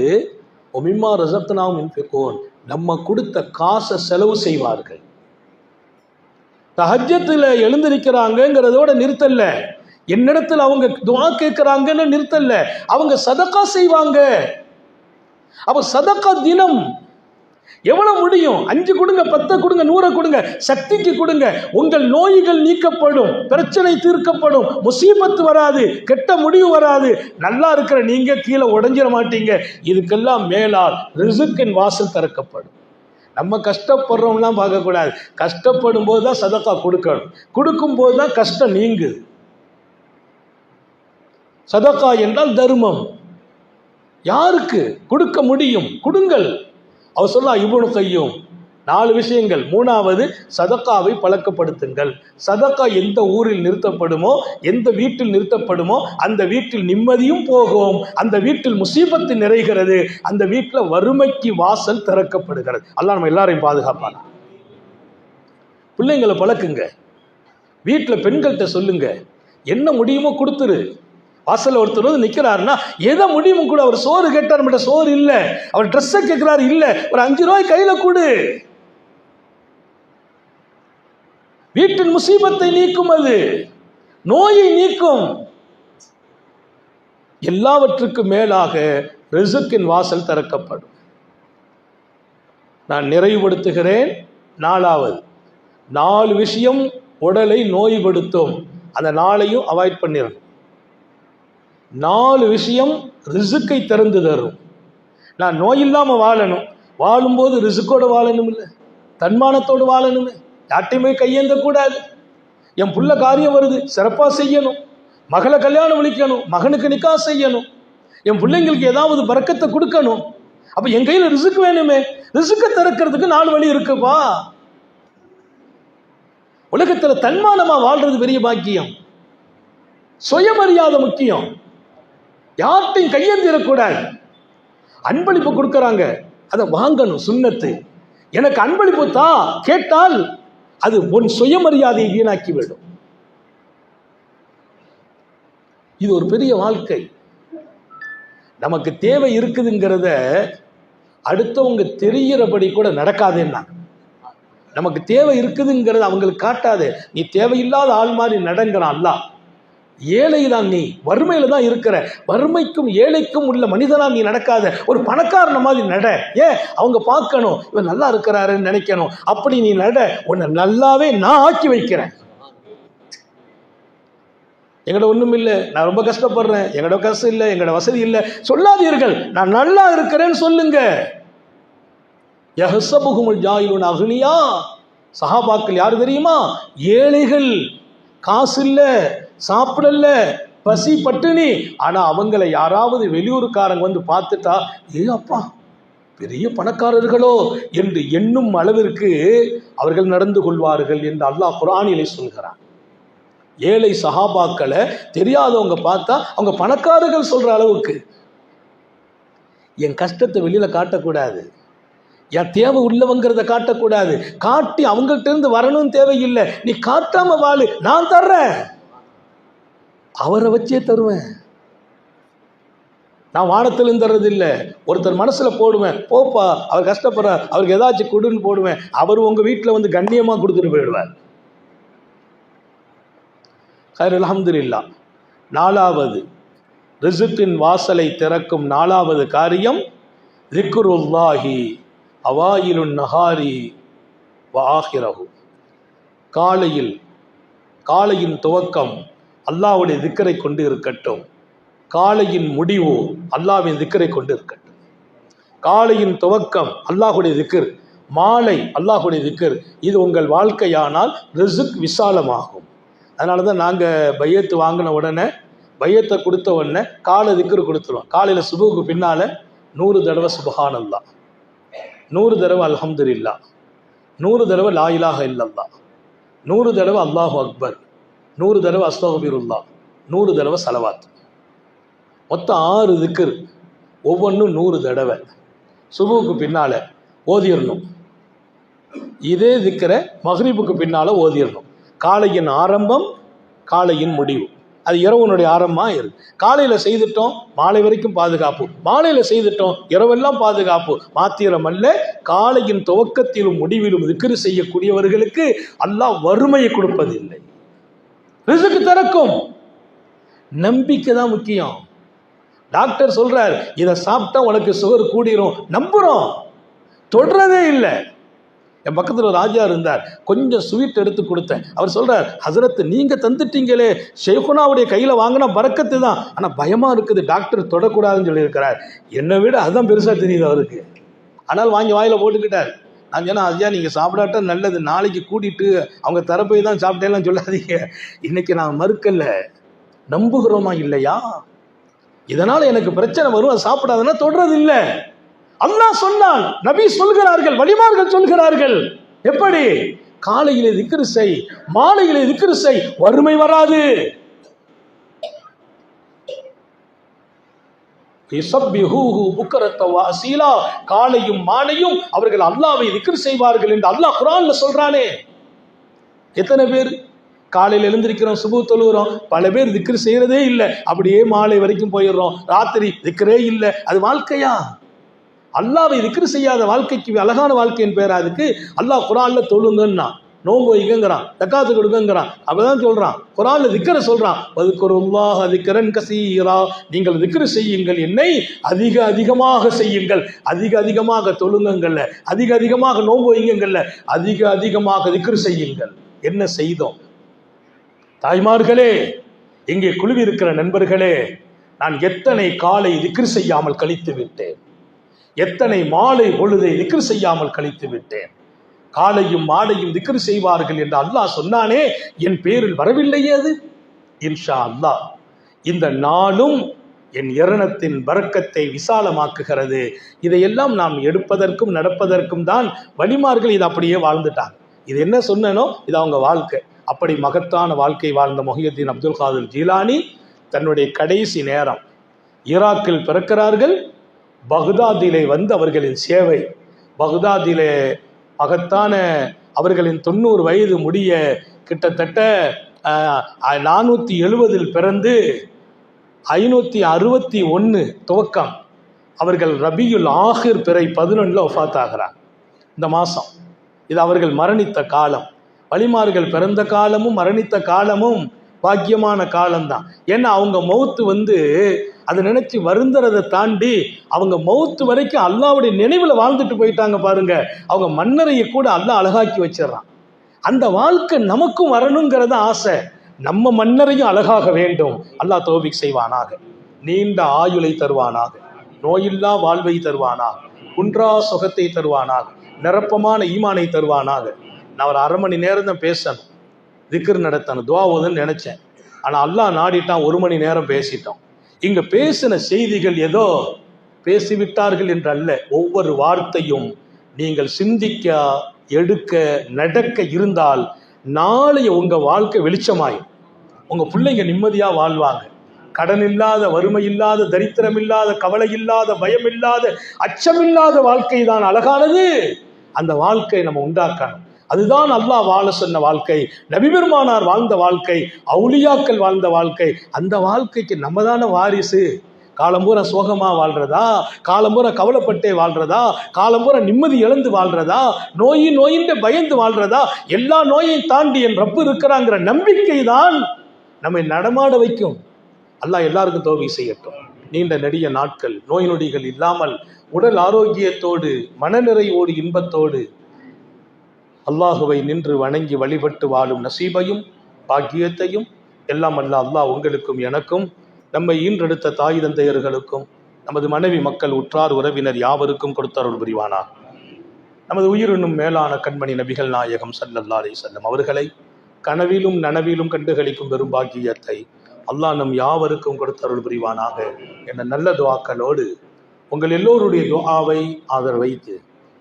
ஒமிமா ரஸக்னாஹும் யுன்ஃபிகூன், நம்ம கொடுத்த காசை செலவு செய்வார்கள். தஹஜ்ஜத்தில் எழுந்திருக்கிறாங்கிறதோட நிறுத்தல்ல, என்னிடத்தில் அவங்க துஆ கேட்கிறாங்கன்னு நிறுத்தல்ல, அவங்க சதக்கா செய்வாங்க. அப்ப சதக்கா தினம் எவ்வளவு முடியும்? 5 கொடுங்க, 10 கொடுங்க, 100 கொடுங்க, சக்திக்கு கொடுங்க. உங்கள் நோய்கள் நீக்கப்படும், பிரச்சனை தீர்க்கப்படும், முசீபத்து வராது, கெட்ட முடிவு வராது. நல்லா இருக்கிற நீங்க கீழே உடைஞ்சிட மாட்டீங்க. இதுக்கெல்லாம் மேலால் ரிசுக்கின் வாசல் திறக்கப்படும். நம்ம கஷ்டப்படுறோம்லாம் பார்க்கக்கூடாது. கஷ்டப்படும் போது தான் சதக்கா கொடுக்கணும், கொடுக்கும் போது தான் கஷ்டம் நீங்குது. சதக்கா என்றால் தர்மம். யாருக்கு கொடுக்க முடியும் கொடுங்கள். அவர் சொல்ல இப்னு கையும் 4 விஷயங்கள். 3வது சதக்காவை பழக்கப்படுத்துங்கள். சதக்கா எந்த ஊரில் நிறுத்தப்படுமோ, எந்த வீட்டில் நிறுத்தப்படுமோ, அந்த வீட்டில் நிம்மதியும் போகும், அந்த வீட்டில் முசீபத்து நிறைகிறது, அந்த வீட்டில் வறுமைக்கு வாசல் திறக்கப்படுகிறது. அல்லாஹ் நம்ம எல்லாரையும் பாதுகாப்பானா. பிள்ளைங்களை பழக்குங்க. வீட்டில் பெண்கள்கிட்ட சொல்லுங்க, என்ன முடியுமோ கொடுத்துரு. வாசல்ல ஒருத்தர் வந்து நிற்கிறாருன்னா எதை முடியுமோ கூட. அவர் சோறு கேட்டார், நம்மகிட்ட சோறு இல்லை. அவர் ட்ரெஸ்ஸை கேட்கிறாரு, இல்லை, ஒரு 5 ரூபாய் கையில கொடு. வீட்டின் முசீபத்தை நீக்கும், அது நோயை நீக்கும். எல்லாவற்றுக்கும் மேலாக ரிசுக்கின் வாசல் திறக்கப்படும். நான் நிறைவுபடுத்துகிறேன். 4வது 4 விஷயம் உடலை நோய்படுத்தும், அந்த 4ஐயும் அவாய்ட் பண்ணிடணும். 4 விஷயம் ரிசுக்கை திறந்து தரும். நான் நோய் இல்லாமல் வாழணும், வாழும்போது ரிசுக்கோடு வாழணும், இல்லை தன்மானத்தோடு வாழணுமே, யார்ட்டையுமே கையேந்த கூடாது. என் புள்ள காரியம் வருது, சிறப்பாக செய்யணும். மகளை கல்யாணம் விழிக்கணும், மகனுக்கு நிக்கா செய்யணும். என் பிள்ளைங்களுக்கு ஏதாவது பரக்கத்தை கொடுக்கணும். அப்ப என் கையில் ரிசுக்கு வேணுமே, ரிசுக்கை திறக்கிறதுக்கு 4 வழி இருக்குப்பா. உலகத்தில் தன்மானமா வாழ்றது பெரிய பாக்கியம். சுயமரியாதை முக்கியம், யார்ட்டையும் கையேந்திரக்கூடாது. அன்பளிப்பு கொடுக்கறாங்க, அதை வாங்கணும், சுன்னத்து. எனக்கு அன்பளிப்பு தா கேட்டால் அது உன் சுயமரியாதையை வீணாக்கிவிடும். இது ஒரு பெரிய வாழ்க்கை. நமக்கு தேவை இருக்குதுங்கிறத அடுத்தவங்க தெரிகிறபடி கூட நடக்காதுன்னா, நமக்கு தேவை இருக்குதுங்கிறத அவங்களுக்கு காட்டாது. நீ தேவையில்லாத ஆள் மாதிரி நடங்கிறான் அல்லாஹ். ஏழை தான், நீ வறுமையில தான் இருக்கிற, வறுமைக்கும் ஏழைக்கும் உள்ள மனிதனா நீ நடக்காத, ஒரு பணக்காரன மாதிரி நட. ஏன் அவங்க பார்க்கணும், இவன் நல்லா இருக்கிறாருன்னு நினைக்கணும். அப்படி நீ நட, உன்னை நல்லாவே நான் ஆக்கி வைக்கிறேன். எங்கட ஒண்ணும் இல்லை, நான் ரொம்ப கஷ்டப்படுறேன், எங்கட கஷ்டம் இல்லை, எங்கட வசதி இல்லை சொல்லாதீர்கள், நான் நல்லா இருக்கிறேன்னு சொல்லுங்க. யஹ்சபுஹுமுல் ஜாஹிலூன அக்னியா. சஹாபாக்கள் யாரு தெரியுமா? ஏழைகள், காசு இல்லை, சாப்பிடல, பசி பட்டினி. ஆனா அவங்களை யாராவது வெளியூருக்காரங்க வந்து பார்த்துட்டா, ஏ அப்பா பெரிய பணக்காரர்களோ என்று எண்ணும் அளவிற்கு அவர்கள் நடந்து கொள்வார்கள் என்று அல்லாஹ் குர்ஆனிலே சொல்கிறான். ஏழை சஹாபாக்களை தெரியாதவங்க பார்த்தா அவங்க பணக்காரர்கள் சொல்ற அளவுக்கு. என் கஷ்டத்தை வெளியில காட்டக்கூடாது, என் தேவை உள்ளவங்கிறத காட்டக்கூடாது. காட்டி அவங்கள்ட்ட இருந்து வரணும்னு தேவையில்லை, நீ காட்டாம வாழு, நான் தர்றேன், அவரை வச்சே தருவேன். நான் வானத்திலும் தர்றது இல்லை, ஒருத்தர் மனசுல போடுவேன், போப்பா அவர் கஷ்டப்படுற, அவருக்கு ஏதாச்சும் கொடுன்னு போடுவேன், அவர் உங்க வீட்டில் வந்து கண்ணியமா கொடுத்துட்டு போயிடுவார். அல்ஹம்துலில்லாஹ். 4வது ரிசுக்கின் வாசலை திறக்கும் 4வது காரியம் ذிக்ருல்லாஹி அவாயிலுன் நஹாரி வ ஆகிரஹு. காலையின் துவக்கம் அல்லாஹ்வுடைய திக்ரை கொண்டு இருக்கட்டும், காலையின் முடிவு அல்லாஹ்வின் திக்ரை கொண்டு இருக்கட்டும். காலையின் துவக்கம் அல்லாஹ்வுடைய திக்ர், மாலை அல்லாஹ்வுடைய திக்ர். இது உங்கள் வாழ்க்கையானால் ரிசுக் விசாலமாகும். அதனால தான் நாங்கள் பையத்து வாங்கின உடனே, பையத்தை கொடுத்த உடனே காலை திக்ரு கொடுத்துருவோம். காலையில் சுபுக்கு பின்னால் 100 தடவை சுப்ஹானல்லாஹ், 100 தடவை அல்ஹம்துலில்லாஹ், 100 தடவை லா இலாஹ இல்லல்லாஹ், 100 தடவை அல்லாஹு அக்பர், 100 தடவை அஸ்தக்ஃபிருல்லாஹ், 100 தடவை சலவாத். மொத்தம் 6 திக்ர், ஒவ்வொன்றும் 100 தடவை சுபுக்கு பின்னால் ஓதிடணும். இதே திக்ரை மக்ரிபுக்கு பின்னால் ஓதிடணும். காலையின் ஆரம்பம், காலையின் முடிவு. அது இரவுனுடைய ஆரம்பமாக இருக்கு. காலையில் செய்துட்டோம், மாலை வரைக்கும் பாதுகாப்பு, மாலையில் செய்துட்டோம், இரவெல்லாம் பாதுகாப்பு. மாத்திரம் அல்ல, காலையின் துவக்கத்திலும் முடிவிலும் திக்ர் செய்யக்கூடியவர்களுக்கு அல்லாஹ் வறுமையை கொடுப்பதில்லை, ரிசுக்கு திறக்கும். நம்பிக்கை தான் முக்கியம். டாக்டர் சொல்றார், இதை சாப்பிட்டா உனக்கு சுகர் கூடிரும், நம்புறோம், தொடுறதே இல்லை. என் பக்கத்தில் ஒரு ராஜா இருந்தார், கொஞ்சம் ஸ்வீட் எடுத்து கொடுத்தேன். அவர் சொல்றார், ஹசரத் நீங்க தந்துட்டீங்களே, ஷேகுனாவுடைய கையில வாங்கினா பரக்கத்து தான், ஆனா பயமா இருக்குது, டாக்டர் தொடக்கூடாதுன்னு சொல்லியிருக்கிறார். என்னை விட அதுதான் பெருசா தெரியுது அவருக்கு. ஆனால் வாங்கி வாயில போட்டுக்கிட்டார். நான் சொன்னா, ஐயா நீங்க சாப்பிடாட்டா நல்லது, நாளைக்கு கூட்டிட்டு அவங்க தரப்பை தான் சாப்பிட்டேலாம் சொல்லாதீங்க. இன்னைக்கு நான் மறுக்கல, நம்புகிறோமா இல்லையா? இதனால எனக்கு பிரச்சனை வரும், அது சாப்பிடாதுன்னா தொடறது இல்லை. அல்லாஹ் சொன்னான், நபி சொல்கிறார்கள், வலிமார்கள் சொல்கிறார்கள். எப்படி? காலையிலே திக்ர் செய், மாலையிலே திக்ர் செய், வறுமை வராது. காலையும் மாலையும் அவர்கள் அல்லாஹ்வை திக்ர் செய்வார்கள் என்று அல்லாஹ் குர்ஆன்ல சொல்றானே. எத்தனை பேர் காலையில் எழுந்திருக்கிறோம், சுபு தொழுகிறோம், பல பேர் திக்ர் செய்யறதே இல்லை, அப்படியே மாலை வரைக்கும் போயிடுறோம், ராத்திரி திக்ரே இல்லை. அது வாழ்க்கையா? அல்லாஹ்வை திக்ர் செய்யாத வாழ்க்கைக்கு அழகான வாழ்க்கையின் பேரா அதுக்கு. அல்லாஹ் குர்ஆன்ல தொழுங்கன்னா, நோன்பு வைக்கங்கிறான், தக்காத்து கொடுக்கங்கிறான். அப்பதான் சொல்றான், குர்ஆன்ல திக்ர சொல்றான், வذ்குருல்லாஹ திக்ரன் கஸீரா, நீங்கள் திக்ர் செய்யுங்கள், என்னை அதிக அதிகமாக செய்யுங்கள். அதிக அதிகமாக தொழுங்கங்கள்ல, அதிக அதிகமாக நோன்பு வைங்கங்கள்ல, அதிக அதிகமாக திக்ர் செய்யுங்கள். என்ன செய்தோம்? தாய்மார்களே, இங்கே குழுவிருக்கிற நண்பர்களே, நான் எத்தனை காலை திக்ர் செய்யாமல் கழித்து விட்டேன், எத்தனை மாலை பொழுதை திக்ர் செய்யாமல் கழித்து விட்டேன். காலையும் மாலையும் திக்ர் செய்வார்கள் என்று அல்லாஹ் சொன்னானே, என் பேரில் வரவில்லையே அது? இன்ஷா அல்லாஹ் இந்த நாளும் என் இரணத்தின் பரக்கத்தை விசாலமாக்குகிறது. இதையெல்லாம் நாம் எடுப்பதற்கும் நடப்பதற்கும் தான் வலிமார்கள் இதை அப்படியே வாழ்ந்துட்டாங்க. இது என்ன சொன்னனோ இது அவங்க வாழ்க்கை. அப்படி மகத்தான வாழ்க்கை வாழ்ந்த முஹியுத்தீன் அப்துல் காதிர் ஜீலானி தன்னுடைய கடைசி நேரம் ஈராக்கில் பிறக்கிறார்கள். பக்தாதிலே வந்து அவர்களின் சேவை, பக்தாதிலே மகத்தான அவர்களின் 90 வயது முடிய கிட்டத்தட்ட 470 பிறந்து 561 துவக்கம். அவர்கள் ரபியுல் ஆஹிர் பிறை 11 வஃபாத் ஆகிறார். இந்த மாதம் இது அவர்கள் மரணித்த காலம். வலிமார்கள் பிறந்த காலமும் மரணித்த காலமும் பாக்கியமான காலம்தான். ஏன்னா அவங்க மௌத்து வந்து அதை நினைச்சு வருந்துறதை தாண்டி அவங்க மௌத்து வரைக்கும் அல்லாவுடைய நினைவில் வாழ்ந்துட்டு போயிட்டாங்க பாருங்க. அவங்க மன்னரையை கூட அல்லாஹ் அழகாக்கி வச்சிடறான். அந்த வாழ்க்கை நமக்கும் வரணுங்கிறத ஆசை. நம்ம மன்னரையும் அழகாக வேண்டும். அல்லாஹ் தௌஃபீக் செய்வானாக, நீண்ட ஆயுளை தருவானாக, நோயில்லா வாழ்வை தருவானாக, குன்றா சுகத்தை தருவானாக, நிரப்பமான ஈமானை தருவானாக. நான் ஒரு 1/2 மணி நேரம் தான் பேசணும், திக்ர் நடத்தணும், துவா ஓதுன்னு நினைச்சேன். ஆனால் அல்லாஹ் நாடிட்டான் 1 மணி நேரம் பேசிட்டோம். இங்க பேசின செய்திகள் ஏதோ பேசிவிட்டார்கள் என்று அல்ல. ஒவ்வொரு வார்த்தையும் நீங்கள் சிந்திக்க, எடுக்க, நடக்க இருந்தால் நாளைய உங்க வாழ்க்கை வெளிச்சமாயும். உங்க பிள்ளைங்க நிம்மதியா வாழ்வாங்க. கடன் இல்லாத, வறுமை இல்லாத, தரித்திரம் இல்லாத, கவலை இல்லாத, பயம் இல்லாத, அச்சமில்லாத வாழ்க்கை தான் அழகானது. அந்த வாழ்க்கை நம்ம உண்டாக்கணும். அதுதான் அல்லாஹ் வாழ சொன்ன வாழ்க்கை, நபிபெருமானார் வாழ்ந்த வாழ்க்கை, அவுலியாக்கள் வாழ்ந்த வாழ்க்கை. அந்த வாழ்க்கைக்கு நம்ம தானே வாரிசு. காலம்பூரா சோகமா வாழ்றதா, காலம்பூரா கவலைப்பட்டே வாழ்றதா, காலம்பூரா நிம்மதி இழந்து வாழ்றதா, நோயின்னு பயந்து வாழ்றதா? எல்லா நோயையும் தாண்டி என் ரப்பு இருக்கிறாங்கிற நம்பிக்கை தான் நம்மை நடமாட வைக்கும். அல்லாஹ் எல்லாருக்கும் தௌஃபீக் செய்யட்டும். நீண்ட நெடிய நாட்கள் நோய் நொடிகள் இல்லாமல் உடல் ஆரோக்கியத்தோடு, மனநிறைவோடு, இன்பத்தோடு அல்லாஹுவை நின்று வணங்கி வழிபட்டு வாழும் நசீபையும் பாக்கியத்தையும் எல்லாம் அல்லாஹ் உங்களுக்கும் எனக்கும், நம்மை ஈன்றெடுத்த தாய் தந்தையர்களுக்கும், நமது மனைவி மக்கள் உற்றார் உறவினர் யாவருக்கும் கொடுத்தருள் புரிவானார். நமது உயிரினும் மேலான கண்மணி நபிகள் நாயகம் ஸல்லல்லாஹு அலைஹி வஸல்லம் அவர்களை கனவிலும் நனவிலும் கண்டுகளிக்கும் பெரும் பாக்கியத்தை அல்லாஹ் நம் யாவருக்கும் கொடுத்தருள் புரிவானாக என்ற நல்ல துஆக்களோடு உங்கள் எல்லோருடைய துஆவை ஆதரவு வைத்து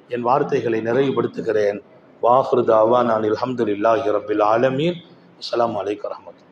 என் வார்த்தைகளை நிறைவுபடுத்துகிறேன். வாஹிரு தாவானா அல்ஹம்துலில்லாஹி ரப்பில் ஆலமீன். அஸ்ஸலாமு அலைக்கும் வரஹ்மத்துல்லாஹி.